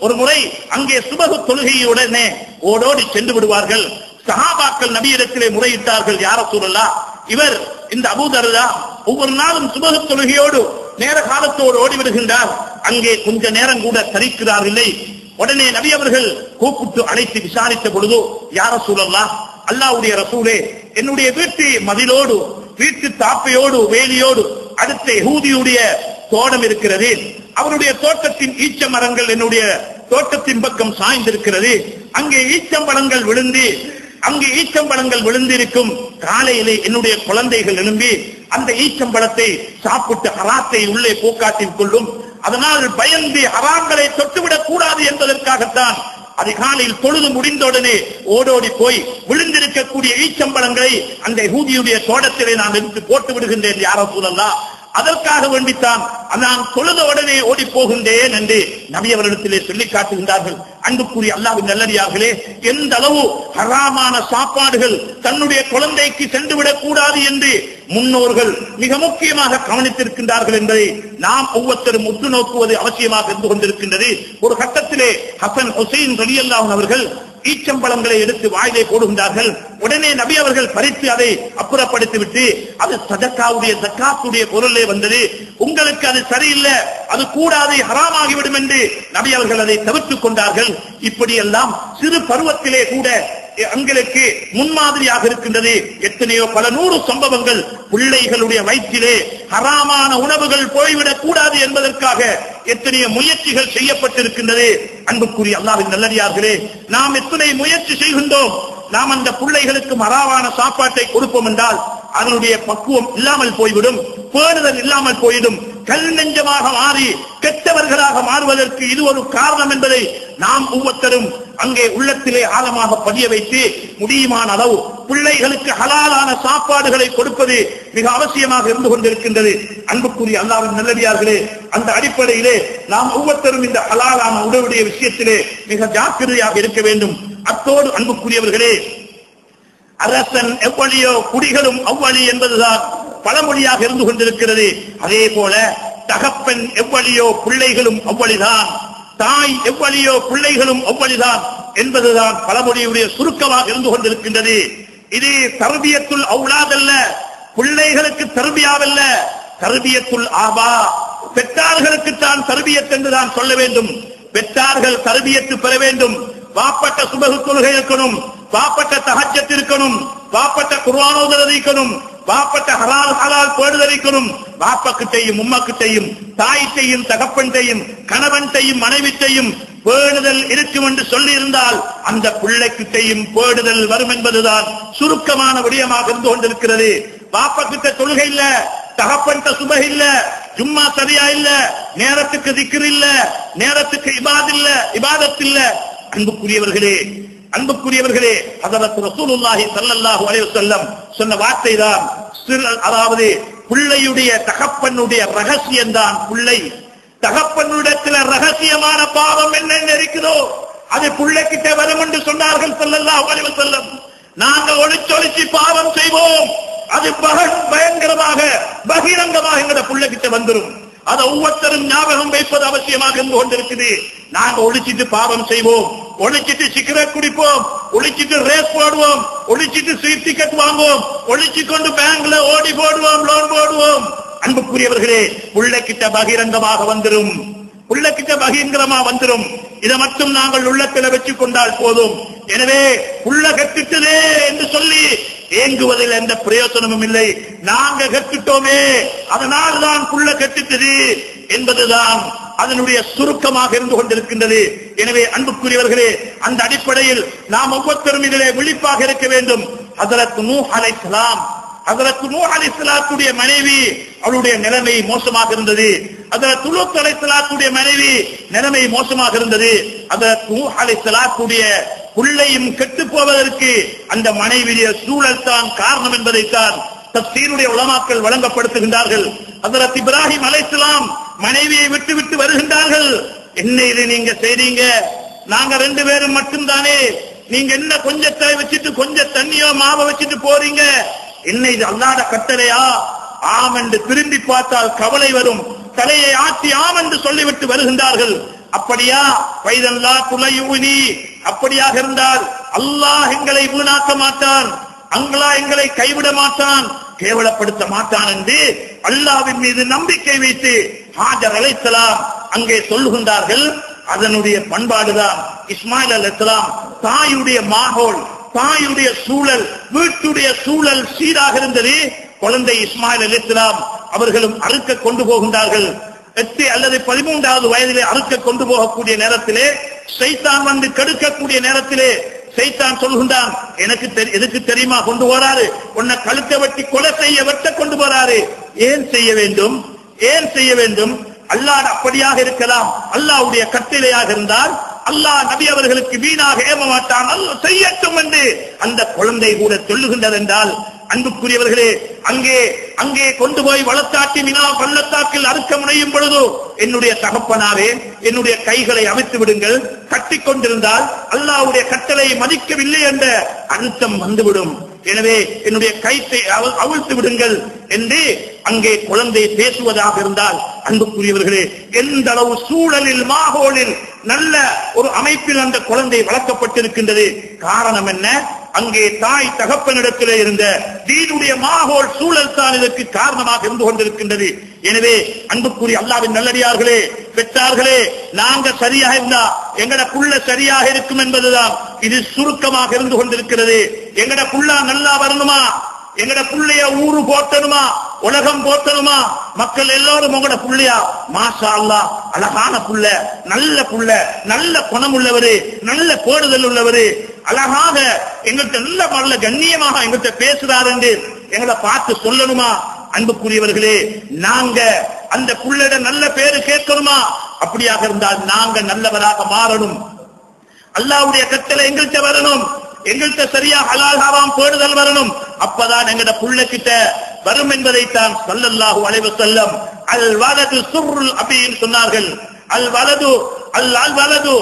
[SPEAKER 1] ஒரு முறை அங்கே சுபஹ் தொழுகையுடனே ஓடோடி சென்று விடுவார்கள். சஹாபாக்கள் நபியிடத்திலே முறையிட்டார்கள், யா ரசூலல்லாஹ், இவர் இந்த அபூ தர்தா ஒவ்வொரு நாளும் சுபஹ் தொழுகையோடு நேர காலத்தோடு ஓடிவிடுகின்றார், அங்கே கொஞ்ச நேரம் கூட தரிக்கிறார் இல்லை. உடனே நபி அவர்கள் கூப்பிட்டு அழைத்து விசாரித்த பொழுது, யா ரசூலல்லாஹ், அல்லாஹ்வுடைய ரசூலே, என்னுடைய வீட்டு மதிலோடு, வீட்டு தாப்பையோடு, வேலியோடு அடுத்த யஹூதியுடைய தோட்டம் இருக்கிறது. அவருடைய தோட்டத்தின் ஈச்ச மரங்கள் என்னுடைய தோட்டத்தின் பக்கம் சாய்ந்திருக்கிறது. அங்கே ஈச்சம்பழங்கள் விழுந்திருக்கும். காலையிலே என்னுடைய குழந்தைகள் எழும்பி அந்த ஈச்சம்பழத்தை சாப்பிட்டு ஹராத்தை உள்ளே போக்காட்டிக் கொள்ளும். அதனால் பயந்து ஹராம்களை தொட்டுவிடக் கூடாது என்பதற்காகத்தான் அதிகாலையில் தொழுது முடிந்தவுடனே ஓடோடி போய் விழுந்திருக்கக்கூடிய ஈச்சம்பழங்களை அந்த யஹூதியுடைய தோட்டத்திலே நான் எடுத்து போட்டு விடுகின்றேன், யா ரசூலல்லாஹ். அதற்காக வேண்டித்தான் நான் தொழுத உடனே ஓடி போகின்றேன் என்று நபி அவரிடத்திலே சொல்லி காட்டுகின்றார்கள். அன்புக்குரிய அல்லாஹ்வின் நல்லடியார்களே, எந்த அளவு ஹராமான சாப்பாடுகள் தன்னுடைய குழந்தைக்கு சென்றுவிடக் கூடாது என்று முன்னோர்கள் மிக முக்கியமாக கவனித்திருக்கின்றார்கள் என்பதை நாம் ஒவ்வொருத்தரும் உற்று நோக்குவது அவசியமாக இருந்து கொண்டிருக்கின்றது. ஒரு கட்டத்திலே ஹசன் ஹுசைன் ரலியல்லாஹு அன்ஹு அவர்கள் ஈச்சம்பழங்களை எடுத்து வாயிலே போடுகின்றார்கள். உடனே நபி அவர்கள் பறித்து அதை அப்புறப்படுத்திவிட்டு, அது சதக்காவுடைய ஜக்காத்துடைய பொருளே வந்தது, உங்களுக்கு அது சரியில்லை, அது கூடாது, ஹராமாகிவிடும் என்று நபி அவர்கள் அதை தவிர்த்துக் கொண்டார்கள். இப்படியெல்லாம் சிறு பருவத்திலே கூட எங்களுக்கு முன்மாதிரியாக இருக்கின்றது. எத்தனையோ பல நூறு சம்பவங்கள் பிள்ளைகளுடைய வயிற்றிலே ஹராமான உணவுகள் போய்விடக் கூடாது என்பதற்காக எத்தனையோ முயற்சிகள் செய்யப்பட்டிருக்கின்றது. அன்புக்குரிய அல்லாஹ்வின் நல்லடியார்களே, நாம் எத்தனை முயற்சி செய்கின்றோம். நாம் அந்த பிள்ளைகளுக்கு ஹராமான சாப்பாட்டை கொடுப்போம் என்றால் அதனுடைய பக்குவம் இல்லாமல் போய்விடும், பேணுதல் இல்லாமல் போய்விடும், கல் நெஞ்சமாக மாறி கெட்டவர்களாக மாறுவதற்கு இது ஒரு காரணம் என்பதை நாம் ஒவ்வொருத்தரும் அங்கே உள்ளத்திலே ஆழமாக பதிய வைத்து முடியுமான அளவு பிள்ளைகளுக்கு ஹலாலான சாப்பாடுகளை கொடுப்பது மிக அவசியமாக இருந்து கொண்டிருக்கின்றது. அன்புக்குரிய அல்லாஹ்வின் நல்லடியார்களே, அந்த அடிப்படையிலே நாம் ஒவ்வொருத்தரும் இந்த ஹலாலான உணவுடைய விஷயத்திலே மிக ஜாக்கிரதையாக இருக்க வேண்டும். அத்தோடு அன்புக்குரியவர்களே, அரசன் எவ்வளியோ குடிகளும் அவ்வளி என்பதுதான் பழமொழியாக இருந்து கொண்டிருக்கிறது. அதே போல தகப்பன் எவ்வளியோ பிள்ளைகளும் அவ்வளிதான், தாய் எவ்வளியோ பிள்ளைகளும் அவ்வளிதான் என்பதுதான் பழமொழியுடைய சுருக்கமாக இருந்து கொண்டிருக்கின்றது. இது தர்பியத்துல் அவுலாத் அல்ல, பிள்ளைகளுக்கு தர்பியாவல்ல, தர்பியத்துல் ஆபா, பெற்றார்களுக்கு தான் தர்பியத் என்று தான் சொல்ல வேண்டும். பெற்றார்கள் தர்பியத்து பெற வேண்டும். பாப்பட்ட சுபஹ் தொழுகை இருக்கணும், பாப்பட்ட தஹஜ்ஜத் இருக்கணும், பாப்பட்ட குர்ஆன் ஓதுறது இருக்கணும், பாப்பட்ட ஹலால் பேணுதல் இருக்கணும். பாப்பக்கிட்டையும் உம்மக்கிட்டையும் தாய்த்தையும் தகப்பன்டையும் கணவன்டையும் மனைவிட்டையும் பேணுதல் இருக்கும் என்று சொல்லி இருந்தால் அந்த பிள்ளைக்கிட்டையும் பேணுதல் வரும் என்பதுதான் சுருக்கமான விடயமாக இருந்து கொண்டிருக்கிறது. பாப்பக்கிட்ட தொழுகை இல்ல, தகப்பன்ட்ட சுபஹ் இல்ல, ஜும்மா சரியா இல்ல, நேரத்துக்கு திக்ர் இல்ல, நேரத்துக்கு இபாதத் இல்ல. அன்புக்குரியவர்களே, ஹஜ்ரத் ரசூலுல்லாஹி ஸல்லல்லாஹு அலைஹி வஸல்லம் சொன்ன வார்த்தை தான், அதாவது பிள்ளையுடைய தகப்பனுடைய ரகசியம் தான் பிள்ளை. தகப்பனுடைய ரகசியமான பாவம் என்ன இருக்குதோ அது பிள்ளைகிட்ட வரும் என்று சொன்னார்கள் ஸல்லல்லாஹு அலைஹி வஸல்லம். நாங்க ஒளிச்சொலிச்சு பாவம் செய்வோம், அது பயங்கரமாக பகிரங்கமாக எங்கட பிள்ளைகிட்ட வந்துடும். அதை ஒவ்வொருத்தரும் ஞாபகம் வைப்பது அவசியமாக இருந்து கொண்டிருக்குது. நாங்க ஒளிச்சிட்டு பாவம் செய்வோம், ஒளிச்சிட்டு சிகரெட் குடிப்போம், ஒளிச்சிட்டு ரேஸ் போடுவோம், ஒளிச்சிட்டு ஸ்வீட் டிக்கெட் வாங்குவோம், ஒளிச்சு கொண்டு பேங்க்ல ஓடி போடுவோம், லோன் போடுவோம். அன்புக்குரியவர்களே, பிள்ளைகிட்ட பகிரங்கமாக வந்துடும், பிள்ளைகிட்ட பகிரங்கமா வந்துடும். இதை மட்டும் நாங்கள் உள்ளத்துல வச்சுக் கொண்டால் போதும். எனவே புள்ள கெட்டுட்டதே என்று சொல்லி ஏங்குவதில் எந்த பிரயோசனமும் இல்லை. நாங்க கெட்டுட்டோமே, அதனால் தான் புள்ள கெட்டுட்டது, என்பதுதான் அதனுடைய சுருக்கமாக இருந்து கொண்டிருக்கின்றது. எனவே அன்புக்குரியவர்களே, அந்த அடிப்படையில் நாம் ஒவ்வொருத்தரும் இதிலே விழிப்பாக இருக்க வேண்டும். ஹஜ்ரத் நூஹ் அலைஹிஸ்ஸலாம், ஹஜ்ரத் நூஹ் அலைஹிஸ்ஸலாத்துடைய மனைவி, அவளுடைய நிலைமை மோசமாக இருந்தது. ஹஜ்ரத் லூத் அலைஹிஸ்ஸலாத்துடைய மனைவி நிலைமை மோசமாக இருந்தது. ஹஜ்ரத் நூஹ் அலைஹிஸ்ஸலாத்துடைய பிள்ளையும் கெட்டு போவதற்கு அந்த மனைவிய சூழல் தான் காரணம் என்பதைத்தான் தஃசீருடைய உலமாக்கள் வழங்கப்படுத்துகின்றார்கள். ஹஜ்ரத் இப்ராஹிம் அலைஹிஸ்ஸலாம் மனைவியை விட்டு விட்டு வருகின்றார்கள். என்ன இது நீங்க செய்றீங்க? நாங்க 2 பேரும் மட்டும்தானே, நீங்க என்ன கொஞ்சத்தை வச்சுட்டு கொஞ்சம் தண்ணியோ மாவை வச்சுட்டு போறீங்க? என்ன இது அல்லாஹ்வுடைய கட்டளையா? ஆம் என்று திரும்பி பார்த்தால் கவலை வரும். தலையை ஆட்டி ஆம் என்று சொல்லிவிட்டு வருகின்றார்கள். அப்படியா? வைதல்லா துலையூனி, அப்படியாக இருந்தால் அல்லாஹ் எங்களை வீணாக்க மாட்டான், அல்லாஹ் எங்களை கைவிட மாட்டான், கேவலப்படுத்த மாட்டான் என்று அல்லாஹ்வின் மீது நம்பிக்கை வைத்து ஹாஜர் அலைஹிஸ்ஸலாம் அங்கே சொல்லுகின்றார்கள். அதனுடைய பண்பாடுதான் இஸ்மாயில் அலைஹிஸ்ஸலாம் தாயுடைய மாஹோல், தாயுடைய சூழல், வீட்டுடைய சூழல் சீராக இருந்தது. குழந்தை இஸ்மாயில் அலைஹிஸ்ஸலாம் அவர்களும் அறுக்க கொண்டு போகின்றார்கள். 8 அல்லது 13வது வயதிலே அறுக்க கொண்டு போகக்கூடிய நேரத்திலே சைத்தான் வந்து கெடுக்கக்கூடிய நேரத்திலே சைத்தான் சொல்கின்றான், எனக்கு எதுக்கு தெரியுமா கொண்டு போறாரு? உன்னை கழுத்தை வெட்டி கொலை செய்ய வெட்ட கொண்டு போறாரு. ஏன் செய்ய வேண்டும்? ஏன் செய்ய வேண்டும்? அல்லாஹ் அப்படியாக இருக்கலாம். அல்லாஹ்வுடைய கட்டளையாக இருந்தால் அல்லாஹ் நபி அவர்களுக்கு வீணாக ஏம மாட்டான், அல்லாஹ் செய்யட்டும் என்று அந்த குழந்தை கூட சொல்லுகின்றது என்றால், அன்புக்குரியவர்களே, அங்கே கொண்டு போய் வளர்த்தாட்டி மினா பள்ளத்தாக்கில் அறுக்க முனையும் பொழுது என்னுடைய தகப்பனாரே என்னுடைய கைகளை அமைத்து விடுங்கள், கட்டி கொண்டிருந்தால் அல்லாஹ்வுடைய கட்டளை மதிக்கவில்லை என்ற அர்த்தம் வந்துவிடும். எனவே என்னுடைய கைத்தை அவிழ்த்து விடுங்கள் என்று அங்கே குழந்தை பேசுவதாக இருந்தால், அன்புக்குரியவர்களே, எந்த அளவு சூழலில் மாஹோலில் நல்ல ஒரு அமைப்பில் அந்த குழந்தை வளர்க்கப்பட்டிருக்கின்றது. காரணம் என்ன? அங்கே தாய் தகப்பனிடத்திலே இருந்த தீனுடைய மாஹோல் சூழல் தான் இதற்கு காரணமாக இருந்து கொண்டிருக்கின்றது. எனவே அன்புக்குரிய அல்லாஹ்வின் நல்லடியார்களே, பெற்றார்களே, நாங்க சரியாக இருந்தா எங்கட புள்ள சரியாக இருக்கும் என்பதுதான் இது சுருக்கமாக இருந்து கொண்டிருக்கிறது. எங்கட புள்ள நல்லா வரணுமா? எங்கட புள்ளைய ஊரு போட்டணுமா? உலகம் போட்டணுமா? மக்கள் எல்லாரும் உங்களோட புள்ளையா மாஷா அல்லாஹ் அழகான புள்ள, நல்ல புள்ள, நல்ல குணம் உள்ளவரு, நல்ல போடுதல் உள்ளவரு, அழகாக எங்கள்கிட்ட நல்ல கண்ணியமாக எங்கள்கிட்ட பேசுறாரு என்று எங்களை பார்த்து சொல்லணுமா? அன்புக்குரியவர்களே, நாங்க அந்த புள்ளைட நல்ல பேரு கேட்கணுமா? அப்படியாக இருந்தால் நாங்க நல்லவராக மாறணும். அல்லாஹ்வுடைய கட்டளை எங்கள்கிட்ட வரணும், எங்கள்கிட்ட சரியா ஹலால் ஹராம் பேணுதல் வரணும். அப்பதான் எங்கட புள்ள கிட்ட வரும் என்பதைத்தான் ஸல்லல்லாஹு அலைஹி வஸல்லம் அல் வலது சுர்ருல் அபின்னு சொன்னார்கள். அல் வலது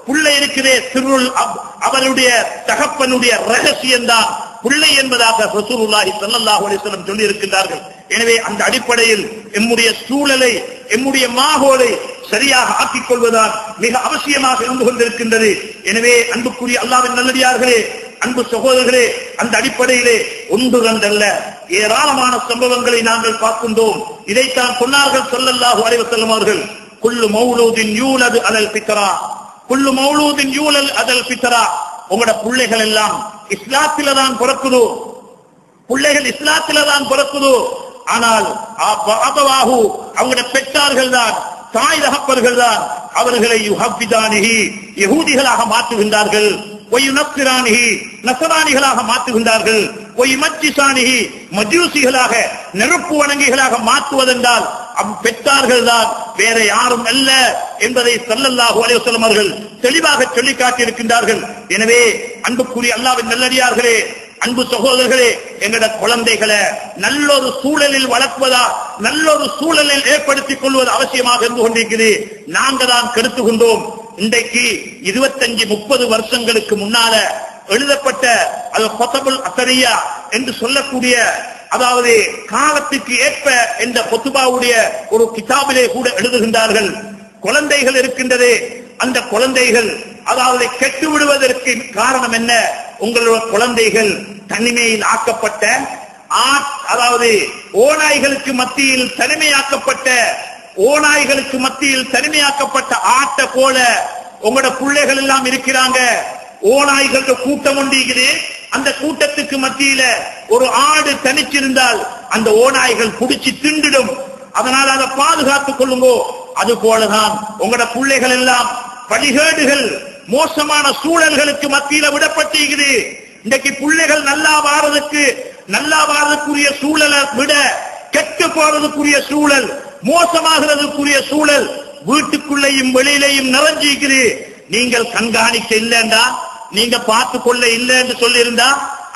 [SPEAKER 1] புள்ளை இருக்கிறே சிர்ருல் அப், அவருடைய தகப்பனுடைய ரகசியம்தான் புள்ளை என்பதாக ரசூலுல்லாஹி ஸல்லல்லாஹு அலைஹி வஸல்லம் சொல்லி இருக்கின்றார்கள். எனவே அந்த அடிப்படையில் எம்முடைய சூழலை, எம்முடைய மாஹோலை சரியாக ஆக்கிக் கொள்வதால் மிக அவசியமாக இருந்து கொண்டிருக்கின்றது. எனவே அன்புக்குரிய அல்லாஹ்வின் நல்லடியார்களே, அன்பு சகோதரர்களே, அந்த அடிப்படையிலே 1 2 அல்ல ஏராளமான சம்பவங்களை நாங்கள் பார்க்கின்றோம். இதைத்தான் சொன்னார்கள் ஸல்லல்லாஹு அலைஹி வஸல்லம் அவர்கள், குல்லு மௌலூதின் யூலது அலல் ஃபித்ரா, குல்லு மௌலூதின் யூலல் அலல் ஃபித்ரா. உங்களோட பிள்ளைகள் எல்லாம் இஸ்லாத்தில தான் பிறக்குது, பிள்ளைகள் இஸ்லாத்தில தான் பிறக்குது. ஆனால் அபவாஹு அவங்களோட பெற்றார்கள் தான், தாய் தகப்பர்கள் தான் அவர்களை யுஹப்பிதானிஹி யஹூதிகளாக மாற்றுகின்றார்கள், ஒயுனஸ்ரானிஹி நஸரானிகளாக மாற்றுகின்றார்கள், ஒயுமஜ்ஜிசானிஹி மஜூசிகளாக நெருப்பு வணங்கிகளாக மாற்றுவதென்றால் பெற்றார்கள் தான், வேற யாரும் அல்ல என்பதை ஸல்லல்லாஹு அலைஹி வஸல்லம் அவர்கள் தெளிவாக சொல்லி காட்டியிருக்கின்றார்கள். எனவே அன்புக்குரிய அல்லாஹ்வின் நல்லடியார்களே, அன்பு சகோதரர்களே, எங்கட குழந்தைகளை நல்லொரு சூழலில் வளர்ப்பதா, நல்லொரு சூழலில் ஏற்படுத்திக் கொள்வது அவசியமாக இருந்து கொண்டிருக்கிறது. நாங்க தான் கெடுத்துகின்றோம். இன்றைக்கு 25-30 வருஷங்களுக்கு முன்னால எழுதப்பட்ட அல் குத்புல் அஸரியா என்று சொல்லக்கூடிய, அதாவது காலத்துக்கு ஏற்ப என்ற குத்பாவுடைய ஒரு கிதாபிலே கூட எழுதுகின்றார்கள். குழந்தைகள் இருக்கின்றதே, அந்த குழந்தைகள் அதாவது கெட்டு விடுவதற்கு காரணம் என்ன? உங்களுடைய குழந்தைகள் தனிமையில் ஆக்கப்பட்ட, அதாவது ஓநாய்களுக்கு மத்தியில் தனிமையாக்கப்பட்ட, ஓநாய்களுக்கு மத்தியில் தனிமையாக்கப்பட்ட ஆட்டை போல உங்களோட பிள்ளைகள் எல்லாம் இருக்கிறாங்க. ஓநாய்களுக்கு கூட்டம் ஒன்றுகிறது, அந்த கூட்டத்துக்கு மத்தியில ஒரு ஆடு தனிச்சிருந்தால் அந்த ஓநாய்கள் புடிச்சு திண்டிடும். அதனால் அதை பாதுகாத்துக் கொள்ளுங்கோ. அது போலதான் உங்களோட பிள்ளைகள் எல்லாம் வழிகேடுகள் மோசமான சூழல்களுக்கு மத்தியில விடப்பட்டிருக்குது. இன்றைக்கு பிள்ளைகள் நல்லா வாரதுக்குரிய சூழலை விட கெட்டு போறதுக்குரிய சூழல், மோசமாகிறதுக்குரிய சூழல் வீட்டுக்குள்ளேயும் வெளியிலையும் நிறைஞ்சிருக்குது. நீங்கள் கண்காணிக்க இல்லைண்டா, நீங்க பார்த்து கொள்ள இல்லை என்று சொல்லியிருந்தா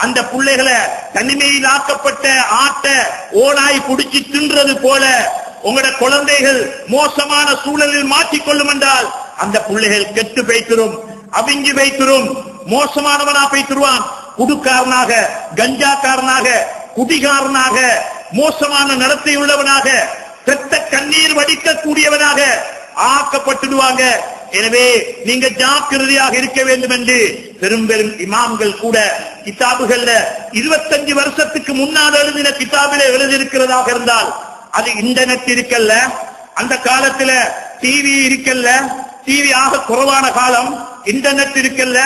[SPEAKER 1] அந்த பிள்ளைகளை தனிமையில் ஆக்கப்பட்ட ஆட்ட ஓனாய் புடிச்சு தின்றது போல உங்களோட குழந்தைகள் மோசமான சூழலில் மாற்றிக்கொள்ளும் என்றால் அந்த பிள்ளைகள் கெட்டு வைத்திரும், அவிஞ்சி வைத்திரும், மோசமானவனா வைத்திருவான். குடுக்காரனாக, கஞ்சாக்காரனாக, குடிகாரனாக, மோசமான நடத்தை உள்ளவனாக, பெத்த கண்ணீர் வடிக்கக்கூடியவனாக ஆக்கப்பட்டுடுவாங்க. எனவே நீங்க ஜாக்கிரதையாக இருக்க வேண்டும் என்று பெரும் பெரும் இமாம்கள் கூட கிதாபுகள்ல 25 வருஷத்துக்கு முன்னால் எழுதின கிதாபிலே எழுதியிருக்கிறதாக இருந்தால், அது இன்டர்நெட் இருக்கல்ல, அந்த காலத்துல டிவி இருக்கல்ல, டிவி ஆக குறைவான காலம், இன்டர்நெட் இருக்கல்ல,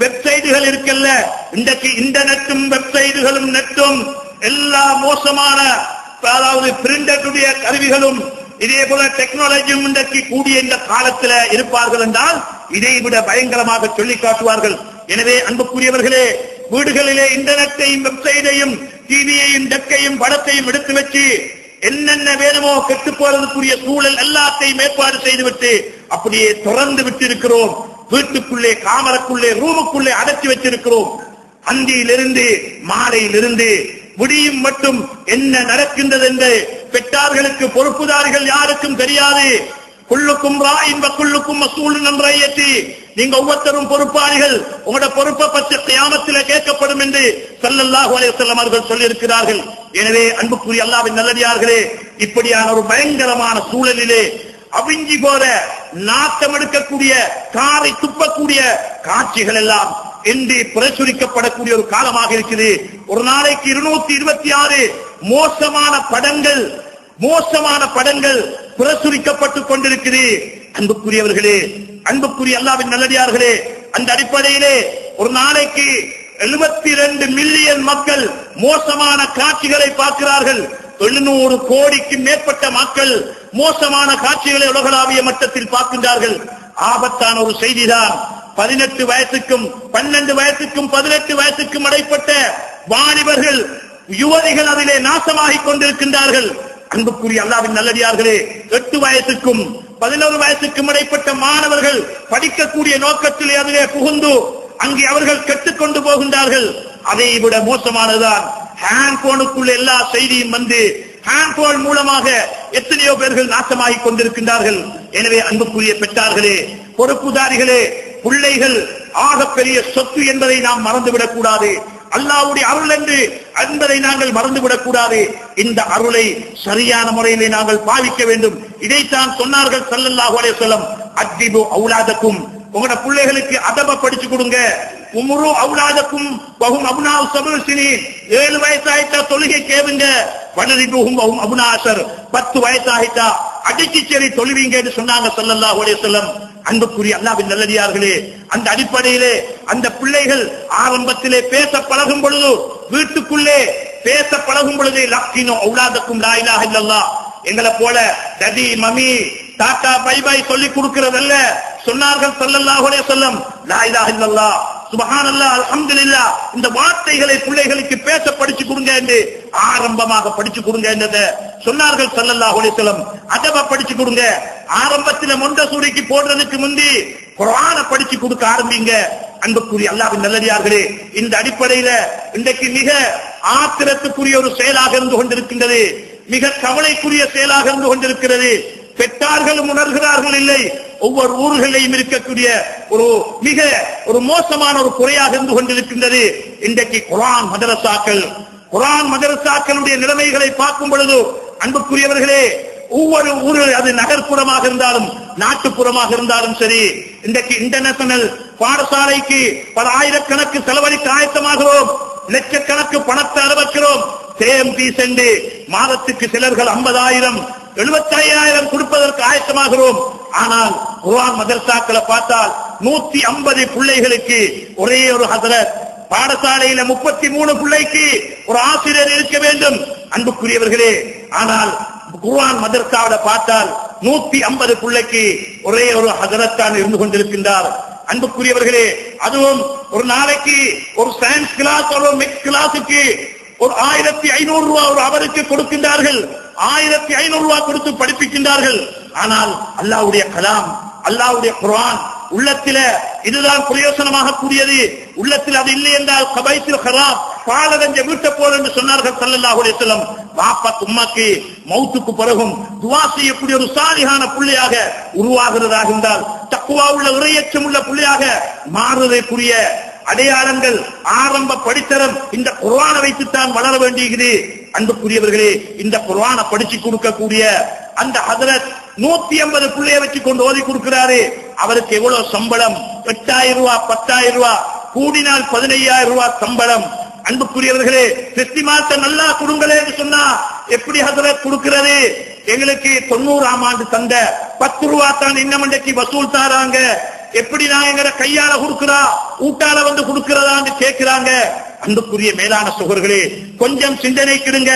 [SPEAKER 1] வெப்சைட்டுகள் இருக்கல்ல. இன்றைக்கு இன்டர்நெட்டும் வெப்சைட்டுகளும் நெட்டும் எல்லா மோசமான, அதாவது பிரிண்டருடைய கருவிகளும் இதே போல டெக்னாலஜியும் இன்றைக்கு கூடிய இந்த காலத்துல இருப்பார்கள் என்றால் இதை விட பயங்கரமாக சொல்லி காட்டுவார்கள். எனவே அன்புக்குரியவர்களே, வீடுகளிலே இன்டர்நெட்டையும் வெப்சைட்டையும் டிவியையும் டெக்கையும் படத்தையும் எடுத்து வச்சு என்னென்ன வேணுமோ கெட்டு போறதுக்குரிய சூழல் எல்லாத்தையும் ஏற்பாடு செய்துவிட்டு அப்படியே திறந்து விட்டு இருக்கிறோம். வீட்டுக்குள்ளே, காமரக்குள்ளே, ரூமுக்குள்ளே அடைச்சி வச்சிருக்கிறோம். அந்தியிலிருந்து மாலையிலிருந்து முடியும் மட்டும் என்ன நடக்கின்றது என்று பெற்றார்களுக்கு, பொறுப்புதாரிகள் யாருக்கும் தெரியாது. குல்லுக்கும் ராயின் வ குல்லுக்கும் மஸ்ஊலுன் அன் ரய்யத்தி, நீங்க ஒவ்வொருத்தரும் பொறுப்பாளிகள், உங்களோட பொறுப்பை பற்றி கியாமத்திலே கேட்கப்படும் என்று ஸல்லல்லாஹு அலைஹி வஸல்லம் அவர்கள் சொல்லியிருக்கிறார்கள். எனவே அன்புக்குரிய அல்லாஹ்வின் நல்லடியார்களே, இப்படியான ஒரு பயங்கரமான சூழலிலே அவிஞ்சி போற, நாட்டம் எடுக்கக்கூடிய, காரை துப்பக்கூடிய காட்சிகள் எல்லாம் என்று பிரசுரிக்கப்படக்கூடிய ஒரு காலமாக இருக்குது. ஒரு நாளைக்கு 226 மோசமான படங்கள் பிரசுரிக்கப்பட்டுக் கொண்டிருக்கிறது. அன்புக்குரியவர்களே, அன்புக்குரிய அல்லாஹ்வின் நல்லடியார்களே, அந்த அடிப்படையிலே ஒரு நாளைக்கு 72 மில்லியன் மக்கள் மோசமான காட்சிகளை பார்க்கிறார்கள். 700 கோடிக்கு மேற்பட்ட மக்கள் மோசமான காட்சிகளை உலகளாவிய மட்டத்தில் பார்க்கின்றார்கள். ஆபத்தான ஒரு செய்திதான். 18 வயசுக்கும் 12 வயசுக்கும் 18 வயசுக்கும் இடைப்பட்ட வாலிபர்கள், யுவதிகள் அதிலே நாசமாகிக் கொண்டிருக்கின்றார்கள். அன்புக்குரிய அல்லாஹ்வின் நல்லடியார்களே, 8 வயசுக்கும் 11 வயசுக்கும் இடைப்பட்ட மாணவர்கள் படிக்கக்கூடிய நோக்கத்திலே அதிலே புகுந்து அங்கே அவர்கள் கெட்டுக்கொண்டு போகின்றார்கள். அதை விட மோசமானதுதான், ஹேண்ட்போனுக்குள்ள எல்லா செய்தியும் வந்து ஹேண்ட்போன் மூலமாக எத்தனையோ பேர்கள் நாசமாகிக் கொண்டிருக்கின்றார்கள். எனவே அன்புக்குரிய பெற்றார்களே, பொறுப்புதாரிகளே, பிள்ளைகள் ஆகப்பெரிய சொத்து என்பதை நாம் மறந்துவிடக் கூடாது. அல்லாஹ்வுடைய அருள் என்று என்பதை நாங்கள் மறந்துவிடக் கூடாது. இந்த அருளை சரியான முறையிலே நாங்கள் பாவிக்க வேண்டும். இதைத்தான் சொன்னார்கள் ஸல்லல்லாஹு அலைஹி வஸல்லம், அத்திபு அவுலாதக்கும், உங்களோட பிள்ளைகளுக்கு அதப படிச்சு கொடுங்க. உம்ரு அவுலாதக்கும் வஹும் அப்னாஉ ஸபீ சினீன், 7 வயசாயிட்டா தொழுகை கேளுங்க. வனரிபுஹும் வஹும் அப்னா அஷர், 10 வயசாயிட்டா அடிச்சு சரி தொழுவீங்க என்று சொன்னாங்க ஸல்லல்லாஹு அலைஹி வஸல்லம். அன்புக்குரிய அல்லாஹ்வின் நல்லடியார்களே, அந்த அடிப்படையிலே அந்த பிள்ளைகள் ஆரம்பத்திலே பேச பழகும் பொழுது, வீட்டுக்குள்ளே பேச பழகும் பொழுது, லக்கினு அவுலாதக்கும் லா இலாஹ இல்லல்லாஹ், எங்களை போல டடி மம்மி தாத்தா பை பை சொல்லி கொடுக்கிறதல்ல. சொன்னார்கள் ஸல்லல்லாஹு அலைஹி வஸல்லம், லா இலாஹ இல்லல்லாஹ், சுப்ஹானல்லாஹ், அல்ஹம்துலில்லாஹ், இந்த வார்த்தைகளை பிள்ளைகளுக்கு பேச படிச்சு கொடுங்க என்று ஆரம்பமாக படிச்சு கொடுங்க என்றதை சொன்னார்கள் ஸல்லல்லாஹு அலைஹி வஸல்லம். அதப படிச்சு கொடுங்க. ஆரம்பத்தில் மொண்டசூரிக்கு போடுறதுக்கு முந்தி குர்ஆனை படிச்சு கொடுக்க ஆரம்பிங்க. அன்புக்குரிய அல்லாஹ்வின் நல்லடியார்களே, இந்த அடிப்படையில இன்றைக்கு மிக ஆத்திரத்துக்குரிய ஒரு செயலாக இருந்து கொண்டிருக்கின்றது, மிக கவலைக்குரிய செயலாக இருந்து கொண்டிருக்கிறது. பெற்றார்களும் உணர்கிறார்கள் இல்லை, ஒவ்வொரு ஊர்களிலும் இருக்கக்கூடிய ஒரு மோசமான ஒரு குறையாக இருந்து கொண்டிருக்கின்றது. இன்றைக்கு குர்ஆன் மதரசாக்களுடைய நிலைமைகளை பார்க்கும் பொழுது அன்புக்குரியவர்களே, ஒவ்வொரு ஊரில், அது நகர்ப்புறமாக இருந்தாலும் நாட்டுப்புறமாக இருந்தாலும் சரி, இன்றைக்கு இன்டர்நேஷனல் பாடசாலைக்கு பல ஆயிரக்கணக்கு செலவழிக்க ஆயத்தமாகிறோம், லட்சக்கணக்கு பணத்தை அனுபவிக்கிறோம். சேம் பீஸ் என்று மாதத்துக்கு சிலர்கள் 50,000 75,000 கொடுப்பதற்கு ஆயத்தமாகிறோம். ஆனால் குர்ஆன் மதரசாக்களை பார்த்தால் 150 பிள்ளைகளுக்கு ஒரே ஒரு ஹதரத், பாடசாலையில 33 பிள்ளைக்கு ஒரு ஆசிரியர் இருக்க வேண்டும். அன்புக்குரியவர்களே, ஆனால் குர்ஆன் மதரசாவில பார்த்தால் 150 பிள்ளைக்கு ஒரே ஒரு ஹஜரத் தான் இருந்து கொண்டிருக்கின்றார். அன்புக்குரியவர்களே, அதுவும் ஒரு நாளைக்கு ஒரு சயின்ஸ் கிளாஸ் ஒரு மெக்ஸ் கிளாஸுக்கு ஒரு 1500 ரூபாய் ஒரு அவருக்கு கொடுக்கின்றார்கள். 1500 ரூபாய் கொடுத்து படிப்பிக்கின்றார்கள். ஆனால் அல்லாஹ்வுடைய கலாம், அல்லாஹ்வுடைய குர்ஆன் உள்ளத்தில இதுதான் பிரயோசனமாக கூடியது. உள்ளத்தில் அது இல்லை என்றால் கபைத்தில் ஹராப், பாலகஞ்ச வீட்டை போல் என்று சொன்னார்கள் ஸல்லல்லாஹு அலைஹி வஸல்லம். பாப்பா உம்மாக்கு மௌத்துக்கு பிறகும் துஆ செய்யக்கூடிய ஒரு சாலிஹான பிள்ளையாக உருவாகிறதாக இருந்தால், தக்வா உள்ள இறையச்சம் உள்ள பிள்ளையாக மாறுவதற்குரிய அடையாளங்கள் ஆரம்ப படித்தரம் இந்த குர்ஆனை வைத்துத்தான் வளர வேண்டியது. அன்புக்குரியவர்களே, இந்த குர்ஆனை படிச்சு கொடுக்கக்கூடிய அந்த ஹஜரத் 150 பிள்ளைய வச்சு கொண்டு ஓதி கொடுக்கிறாரு. அவருக்கு எவ்வளவு சம்பளம்? 8000 ரூபாய், 10000 ரூபாய், கூடினால் 15000 ரூபாய் சம்பளம். அன்புக்குரியவர்களே, செஸ்டிமாத்த நல்லா கொடுங்களே என்று சொன்னா எப்படி ஹஜரத் கொடுக்கிறது? எங்களுக்கு 90ஆம் ஆண்டு தந்த 10 ரூபாய் தான் இன்னமண்டைக்கு வசூல் தாராங்க. எப்படி நான் எங்க கையால கொடுக்கிறா, ஊட்டால வந்து கொடுக்கிறதான்னு கேட்கிறாங்க. அன்புக்குரிய மேலான சகோதரர்களே, கொஞ்சம் சிந்தனை கிடுங்க,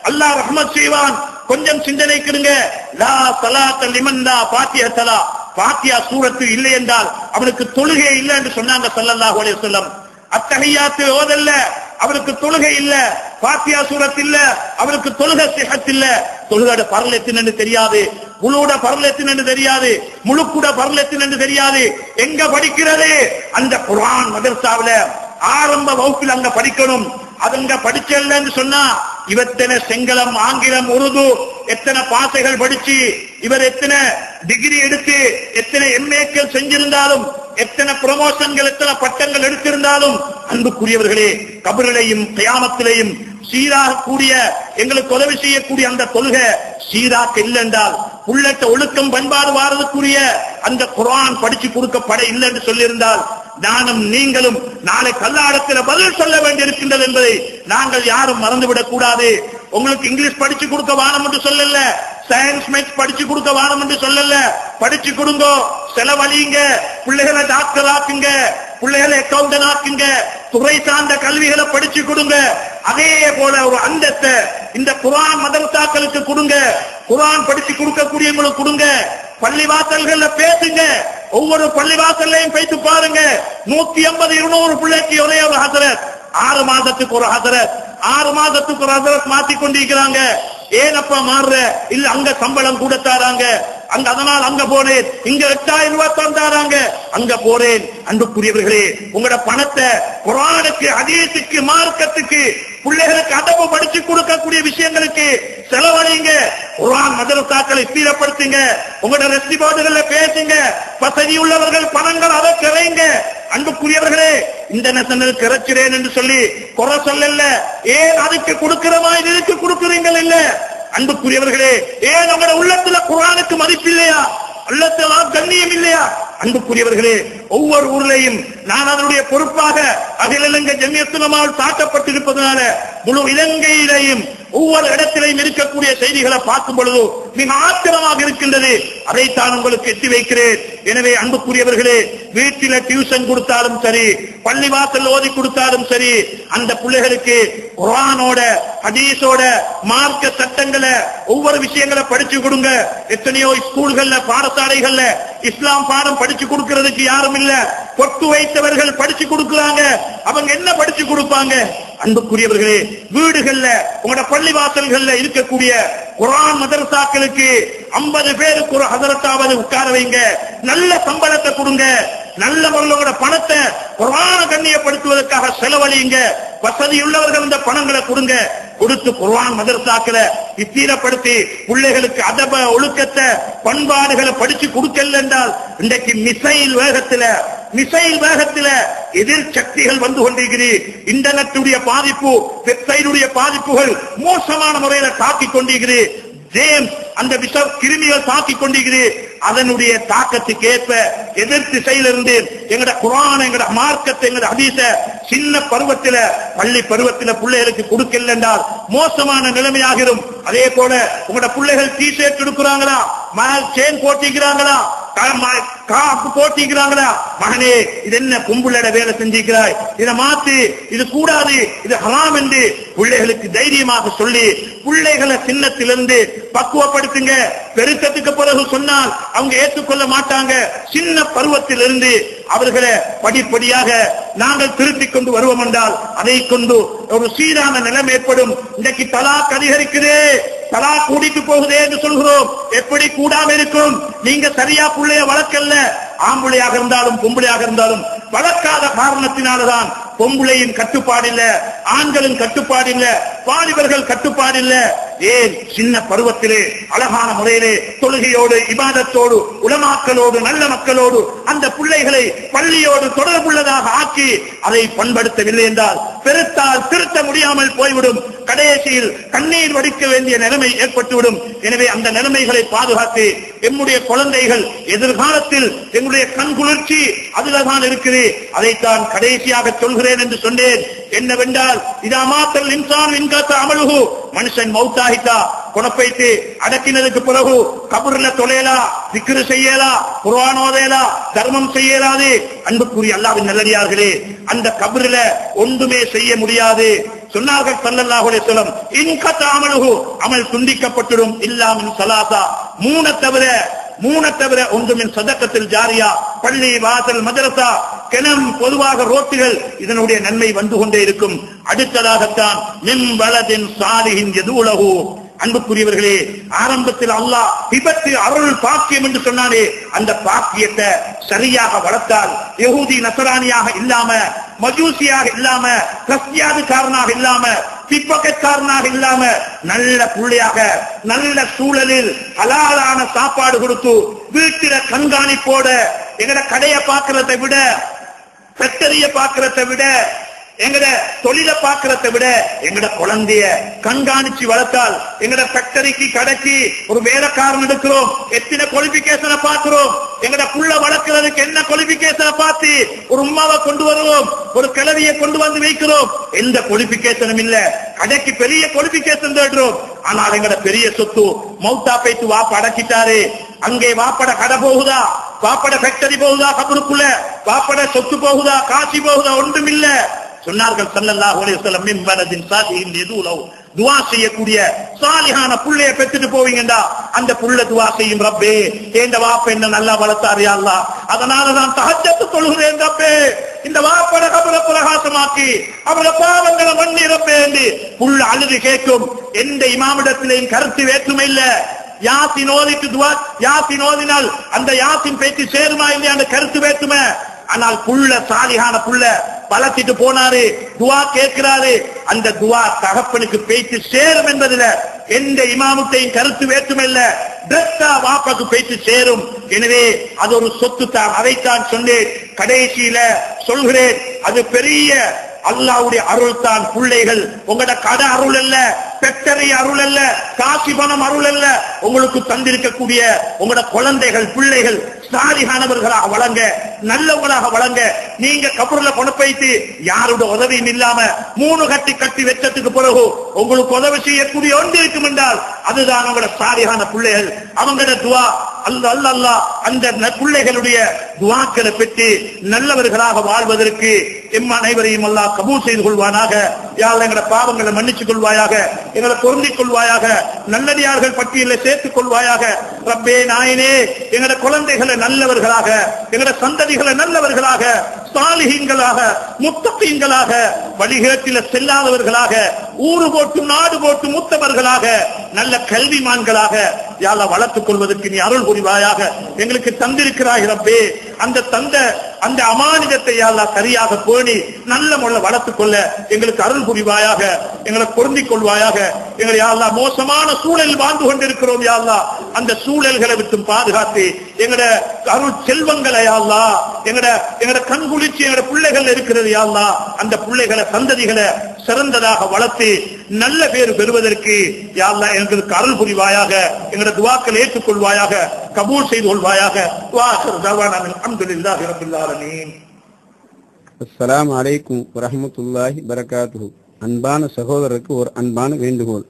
[SPEAKER 1] அல்லாஹ் ரஹ்மத் செய்வான். கொஞ்சம் சிந்தனை கிடுங்க. லா ஸலாத்த லிமன் லா ஃபாத்திஹா தலா, ஃபாத்திஹா சூரத்து இல்லை என்றால் அவனுக்கு தொழுகை இல்லை என்று சொன்னாங்க ஸல்லல்லாஹு அலைஹி வஸல்லம். அத்தஹியாத்து ஓதல்ல அவருக்கு தொழுகை இல்ல, ஃபாத்திஹா சூரத் இல்ல அவருக்கு தொழுகை சிஹத் இல்ல. தொழுகோட பரல் எத்தனை தெரியாது, முழுட பரல் எத்தனை தெரியாது, முழுக்குட பரல் எத்தனை தெரியாது. எங்க படிக்கிறது? அந்த குர்ஆன் மதரசாவில ஆரம்ப வகுப்பில் அங்க படிக்கணும். அதுங்க படிச்சல்லன்னு சொன்னா இவத்தனை சிங்களம், ஆங்கிலம், உருது எத்தனை பாசைகள் படிச்சு, இவர் எத்தனை டிகிரி எடுத்து, எத்தனை எம்ஏக்கள் செஞ்சிருந்தாலும், எத்தனை ப்ரமோஷன்கள், எத்தனை பட்டங்கள் எடுத்திருந்தாலும், அன்புக்குரியவர்களே, கபரிலையும் கியாமத்திலையும் சீராக கூடிய எங்களுக்கு உதவி செய்யக்கூடிய அந்த தொழுகை சீராக இல்லை என்றால், உள்ளட்ட ஒழுக்கம் பண்பாடு வாரதுக்குரிய அந்த குர்ஆன் படிச்சு கொடுக்கப்பட இல்லை என்று சொல்லியிருந்தால், நானும் நீங்களும் நாளை கல்லாடத்தில் பதில் சொல்ல வேண்டியிருக்கின்றது என்பதை நாங்கள் யாரும் மறந்துவிடக் கூடாது. உங்களுக்கு இங்கிலீஷ் படிச்சு கொடுக்க வானம் என்று சொல்லல, சயின்ஸ் மேத்ஸ் படிச்சு கொடுக்க வானம் என்று சொல்லல. படிச்சு கொடுங்க, செலவழியுங்க, பிள்ளைகளை டாக்டர் ஆக்குங்க, பிள்ளைகளை அக்கௌண்டன்ட் ஆக்குங்க, துறை சார்ந்த கல்விகளை படிச்சு கொடுங்க. அதே போல ஒரு அந்தஸ்தை இந்த குர்ஆன் மதரசாக்களுக்கு கொடுங்க, குர்ஆன் படிச்சு கொடுக்கக்கூடியவங்களுக்கு கொடுங்க. பள்ளிவாசல்கள்ல பேசுங்க, ஒவ்வொரு பள்ளிவாசல்லையும் பேசி பாருங்க. 150-200 பிள்ளைக்கு ஒரே ஒரு ஹஜரத், 6 மாதத்துக்கு ஒரு ஹஜரத், 6 மாதத்துக்கு ஒரு ஹஜரத் மாத்தி கொண்டிருக்கிறாங்க. ஏனப்பா மாறுற? இல்ல அங்க சம்பளம் கூட தாராங்க, அங்க அதனால் அங்க போனேன், இங்க 8000 ரூபாய் தந்தாராங்க, அங்க போறேன். அன்புக்குரியவர்களே, உங்களோட பணத்தை குர்ஆனுக்கு, ஹதீஸுக்கு, மார்க்கத்துக்கு, பிள்ளைகளுக்கு அதபு படிச்சு கொடுக்கக்கூடிய விஷயங்களுக்கு செலவழிங்க. குர்ஆன் மதரசாக்களை சீரப்படுத்துங்க, உங்களோட ரெஸ்டி போர்டுகள்ல பேசுங்க, வசதி உள்ளவர்கள் பணங்கள் அதை கிளைங்க. அன்புக்குரியவர்களே, இந்த நேஷனல் கிடைக்கிறேன் என்று சொல்லி குறை சொல்லல, ஏன் அதுக்கு கொடுக்கிற மாதிரி இதுக்கு கொடுக்குறீங்கள் இல்ல? அன்புக்குரியவர்களே, ஏன் உங்களோட உள்ளத்துல குர்ஆனுக்கு மதிப்பு இல்லையா? உள்ளத்துல கண்ணியம் இல்லையா? அன்புக்குரியவர்களே, ஒவ்வொரு ஊர்லையும் நான் அதனுடைய பொறுப்பாக அகில இலங்கை ஜம்மியத் உலமாவில் சாட்டப்பட்டிருப்பதனால முழு இலங்கையிலையும் ஒவ்வொரு இடத்திலையும் இருக்கக்கூடிய செய்திகளை பார்க்கும் பொழுது மிக ஆத்திரமாக இருக்கின்றது. அதைத்தான் உங்களுக்கு எட்டி வைக்கிறேன். எனவே அன்புக்குரியவர்களே, வீட்டில டியூஷன் கொடுத்தாலும் சரி, பள்ளிவாசல் ஓதி கொடுத்தாலும் சரி, அந்த பிள்ளைகளுக்கு குர்ஆனோட, ஹதீஸோட, மார்க்க சட்டங்களை, ஒவ்வொரு விஷயங்களை படிச்சு கொடுங்க. எத்தனையோ ஸ்கூல்கள்ல, பாடசாலைகள்ல இஸ்லாம் பாடம் படிச்சு கொடுக்கிறதுக்கு யாரும் இல்ல, பொட்டு வைத்தவர்கள் படிச்சு கொடுக்கிறாங்க. அவங்க என்ன படிச்சு கொடுப்பாங்க? அன்புக்குரியவர்களே, வீடுகள்ல, உங்களோட பள்ளிவாசல்கள்ல இருக்கக்கூடிய குர்ஆன் மதரசாக்களுக்கு 50 பேருக்கு ஒரு ஹஜரத்தாவது உட்கார வைங்க, நல்ல சம்பளத்தை கொடுங்க, நல்ல முறையோட பணத்தை குர்ஆனை கண்ணியப்படுத்துவதற்காக செலவழியுங்க. வசதி உள்ளவர்கள் இந்த பணங்களை கொடுங்க, கொடுத்து குர்ஆன் மதரசாக்களை விசீரப்படுத்தி பிள்ளைகளுக்கு அதப, ஒழுக்கத்தை, பண்பாடுகளை படிச்சு கொடுக்கல என்றால் இன்றைக்கு மிசைல் வேகத்தில எதிர் சக்திகள் வந்து கொண்டிருக்கிறது. இன்டர்நெட்டுடைய பாதிப்பு, வெப்சைட்டுடைய பாதிப்புகள் மோசமான முறையில தாக்கிக் கொண்டிருக்கிறது. ஜேம்ஸ் அந்த விஷ கிருமிகள் தாக்கிக் கொண்டிருக்கிறது. அதனுடைய தாக்கத்துக்கு ஏற்ப எதிர் திசையிலிருந்து எங்கட குர்ஆன், எங்கட மார்க்கத்தை, எங்கட ஹதீஸ சின்ன பருவத்தில, பள்ளி பருவத்தில பிள்ளைகளுக்கு கொடுக்கல என்றால் மோசமான நிலைமையாகிரும். அதே போல உங்களோட பிள்ளைகள் டி ஷர்ட் எடுக்கிறாங்களா, மேல் செயின் போட்டிக்கிறாங்களா, போட்டிக்கிறாங்களா, மகனே இது என்ன பொம்புளட வேலை செஞ்சிருக்கிறாய், இதை மாத்து, இது கூடாது, இது ஹராம் என்று பிள்ளைகளுக்கு தைரியமாக சொல்லி பிள்ளைகளை சின்னத்திலிருந்து பக்குவப்படுத்துங்க. பெருக்கத்துக்கு பிறகு சொன்னால் அவங்க ஏற்றுக்கொள்ள மாட்டாங்க. சின்ன பருவத்திலிருந்து அவர்களை படிப்படியாக நாங்கள் திருத்திக் கொண்டு வருவோம் என்றால் அதை கொண்டு ஒரு சீரான நிலைமை ஏற்படும். இன்றைக்கு தலாக் அதிகரிக்குது, தலாக் கூடிட்டு போகுதே என்று சொல்கிறோம். எப்படி கூடாம இருக்கும்? நீங்க சரியா பிள்ளைய வளர்க்கல. ஆம்புளையாக இருந்தாலும் பொம்புளையாக இருந்தாலும் வளர்க்காத காரணத்தினால்தான் பொம்புளையின் கட்டுப்பாடு இல்ல, ஆண்களின் கட்டுப்பாடு இல்ல, வாலிபர்கள் கட்டுப்பாடு இல்ல. ஏன்? சின்ன பருவத்திலே அழகான முறையிலே தொழுகையோடு இபாதத்தோடு உலமாக்களோடு நல்ல மக்களோடு அந்த பிள்ளைகளை பள்ளியோடு தொடர்புள்ளதாக ஆக்கி அதை பண்படுத்தவில்லை என்றால் பெருத்தால் திருத்த முடியாமல் போய்விடும். கடைசியில் கண்ணீர் வடிக்க வேண்டிய நிலைமை ஏற்பட்டுவிடும். எனவே அந்த நிலைமைகளை பாதுகாத்து எம்முடைய குழந்தைகள் எதிர்காலத்தில் எங்களுடைய கண் குளிர்ச்சி அதில்தான் இருக்குது. அதைத்தான் கடைசியாக சொல்கிறேன் என்று சொன்னேன். என்னவென்றால் இதா மாத்தல் இன்சான் இன்காத்த அமலுகு, மனுஷன் மௌத்தாகிட்டா குணப்பைத்து அடக்கினதுக்கு பிறகு கபர்ல தொலையலா, திக்ரு செய்யலா, குர்ஆன் ஓதலா, தர்மம் செய்யலாது. அன்புக்குரிய அல்லாஹ்வின் நல்லடியார்களே, அந்த கபர்ல ஒன்றுமே செய்ய முடியாது. சொன்னார்கள் ஸல்லல்லாஹு அலைஹி வஸல்லம், இன்கத அமலுஹு, அமல் துண்டிக்கப்பட்டுடும், இல்லாமின் ஸலாத்தா, மூணு தவிர ஒன்றுமின் சதக்கத்தில் ஜாரியா, பள்ளி வாசல் மதரசா கிணம் பொதுவாக ரோட்டுகள் இதனுடைய நன்மை வந்து கொண்டே இருக்கும். அடுத்ததாகத்தான் மின் வலதின் சாலிஹின் யதுலஹு. அன்புக்குரியவர்களே, ஆரம்பத்தில் அல்லாஹ் விபத்து அருள் பாக்கியம் என்று சொன்னானே, அந்த பாக்கியத்தை சரியாக வளர்த்தால் யஹூதி நசரானியாக இல்லாம, மஜூசியாக இல்லாம, கிறிஸ்தியானிக்காரனாக இல்லாம, பிற்பகக்காரனாக இல்லாம நல்ல பிள்ளையாக நல்ல சூழலில் ஹலாலான சாப்பாடு கொடுத்து வீட்டில கண்காணிப்போட எங்கட கடையை பார்க்கறதை விட, ஃபேக்டரிய பார்க்கறதை விட, எங்கட தொழிலை பார்க்கறதை விட எங்கட குழந்தைய கண்காணிச்சு வளர்த்தால், எங்கட ஃபேக்டரிக்கு கடைக்கு ஒரு வேலைக்காரன் எடுக்கிறோம், எத்தனை குவாலிபிகேஷனை பார்க்கிறோம், எங்கட புள்ள வளர்க்கிறதுக்கு என்ன குவாலிபிகேஷனை பார்த்து ஒரு உம்மாவை கொண்டு வருவோம், ஒரு கிழவியை கொண்டு வந்து வைக்கிறோம். எந்த குவாலிபிகேஷனும் இல்ல, கடைக்கு பெரிய குவாலிபிகேஷன் தேடுறோம். ஆனால் எங்கட பெரிய சொத்து மௌத்தா போயிட்டு வாப்ப அடக்கிட்டாரு, அங்கே வாப்பட கடை போகுதா, வாப்பட ஃபேக்டரி போகுதா, கபருக்குள்ள வாப்பட சொத்து போகுதா, காசி போகுதா, ஒன்றும் இல்ல. சொன்னார்கள் ஸல்லல்லாஹு அலைஹி வஸல்லம், மின் வலதின் சாலிஹின் யதுலஹு, துஆ செய்யக்கூடிய சாலிஹான புள்ளைய பெற்றுட்டு போவீங்கடா, அந்த புள்ள துஆ செய்யும், ரப்பே இந்த வாப்ப என்ன நல்லா வளர்த்தாரு யா அல்லாஹ், அதனால நான் தஹஜ்ஜத் தொழுகிறேன் ரப்பே, இந்த வாப்பட கபர பிரகாசமாக்கி அவர பாவங்களை மன்னி ரப்பே என்று புள்ள அழுது கேட்கும். எந்த இமாமிடத்திலேயும் கருத்து வேற்றுமை இல்ல. யாசின் ஓதிட்டு துஆ, யாசின் ஓதினால் அந்த யாசின் பேச்சு சேருமா இல்லையா அந்த கருத்து வேற்றுமை. ஆனால் புள்ள சாலிஹான புள்ள பலத்திட்டு போனாரு, துவா கேட்கிறாரு, அந்த துவா தகப்பனுக்கு பேச்சு சேரும் என்பதுல எந்த இமாமுத்தையும் கருத்து வேற்றுமை இல்ல. வாப்பாக்கு பேச்சு சேரும். எனவே அது ஒரு சொத்து தான். அதைத்தான் சொன்னேன். கடைசியில சொல்கிறேன், அது பெரிய அல்லாஹ்வுடைய அருள் தான். பிள்ளைகள் உங்களோட கடை அருள் அல்ல, பெற்றரை அருள் அல்ல, காசி பணம் அருள் அல்ல. உங்களுக்கு தந்திருக்கக்கூடிய உங்களோட குழந்தைகள் பிள்ளைகள் சாலிஹானவர்களாக வளங்க, நல்லவங்களாக வளங்க. நீங்க கபூர்ல கொணப்பைத்து யாரோட உதவியும் இல்லாம 3 கட்டி வெச்சதுக்கு பிறகு உங்களுக்கு உதவி செய்யக்கூடிய ஒன்று இருக்கும் என்றால் அதுதான் உங்களோட சாலிஹான பிள்ளைகள். அவங்களோட துவா அல்லாஹ் அந்த பிள்ளைகளுடைய துவாக்களை பெற்று நல்லவர்களாக வாழ்வதற்கு எம் அனைவரையும் அல்லாஹ் கபூல் செய்து கொள்வானாக. யா அல்லாஹ் எங்களோட பாவங்களை மன்னிச்சுக் கொள்வாயாக, எங்களை பொருந்திக் கொள்வாயாக, நல்லடியார்கள் பட்டியலில் சேர்த்துக் கொள்வாயாக. ரப்பே நாயனே, எங்களோட குழந்தைகளை நல்லவர்களாக, எங்களோட சந்ததிகளை நல்லவர்களாக, சாலிஹீன்களாக, முத்தகீன்களாக, வழிகேட்டில செல்லாதவர்களாக, ஊரு போட்டு நாடு போட்டு முத்தவர்களாக, நல்ல கல்விமான்களாக யா அல்லாஹ் வளர்த்துக் கொள்வதற்கு நீ அருள் புரிவாயாக. எங்களுக்கு தந்திருக்கிறாய் ரப்பே, அந்த அமானிதத்தை யா அல்லாஹ் சரியாக பேணி நல்ல முறையில் வளர்த்துக் கொள்ள எங்களுக்கு அருள் புரிவாயாக, எங்களை பொருந்திக் கொள்வாயாக. எங்களை யா அல்லாஹ் மோசமான சூழலில் வாழ்ந்து கொண்டிருக்கிறோம் யா அல்லாஹ், அந்த சூழல்களை விட்டு பாதுகாத்து எங்கட அருள் செல்வங்களை யா அல்லாஹ், எங்கட கண்குளிர்ச்சி எங்கட பிள்ளைகள் இருக்கிறது யா அல்லாஹ், அந்த பிள்ளைகளை சந்ததிகளை சிறந்ததாக வளர்த்து நல்ல பேர் பெறுவதற்கு யா அல்லாஹ் எங்களுக்கு அருள் புரிவாயாக. எங்கட துஆக்களை ஏற்றுக்கொள்வாயாக, கபூல் செய்து கொள்வாயாக. வாஹிர் தஅவானா அல்ஹம்துலில்லாஹி ரப்பில் ஆலமீன்.
[SPEAKER 2] அஸ்ஸலாமு அலைக்கும் வரஹ்மத்துல்லாஹி பரகாத்துஹு. அன்பான சகோதரருக்கு ஒரு அன்பான வேண்டுகோள்.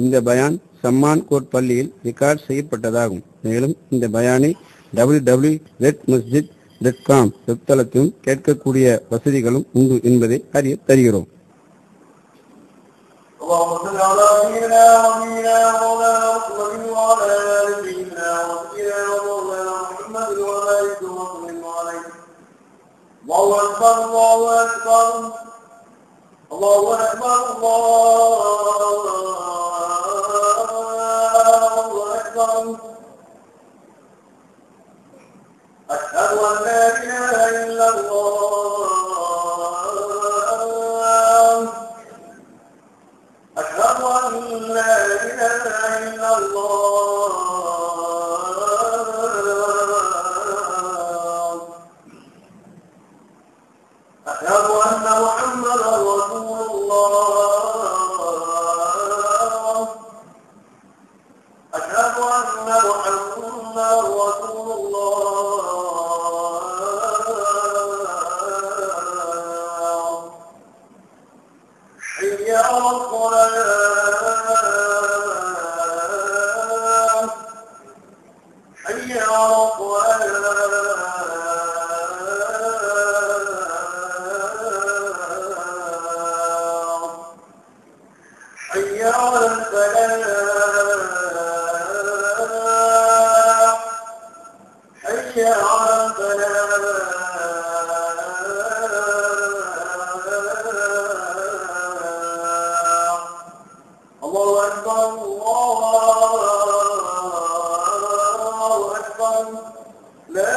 [SPEAKER 2] இந்த பயான் சம்மான் கோட் பள்ளியில் ரெக்கார்ட் செய்யப்பட்டதாகும். மேலும் இந்த பயானை www.redmasjid.com வெப்தளத்திலும் கேட்கக்கூடிய வசதிகளும் உண்டு என்பதை அறிய தருகிறோம்.
[SPEAKER 3] اللهم صل على سيدنا ونبينا ومولانا محمد وعلى ال سيدنا وسيدنا ومولانا محمد وبارك وسلم عليه. الله اكبر الله اكبر الله اكبر الله اكبر. أشهد أن لا إله إلا الله. أشهد أن لا إله إلا الله. أشهد أن محمدا رسول الله. أشهد أن محمدا رسول الله. حي على الصلاة. حي على الصلاة. حي على الفلاح. حي على الفلاح. الله أكبر الله أكبر. لا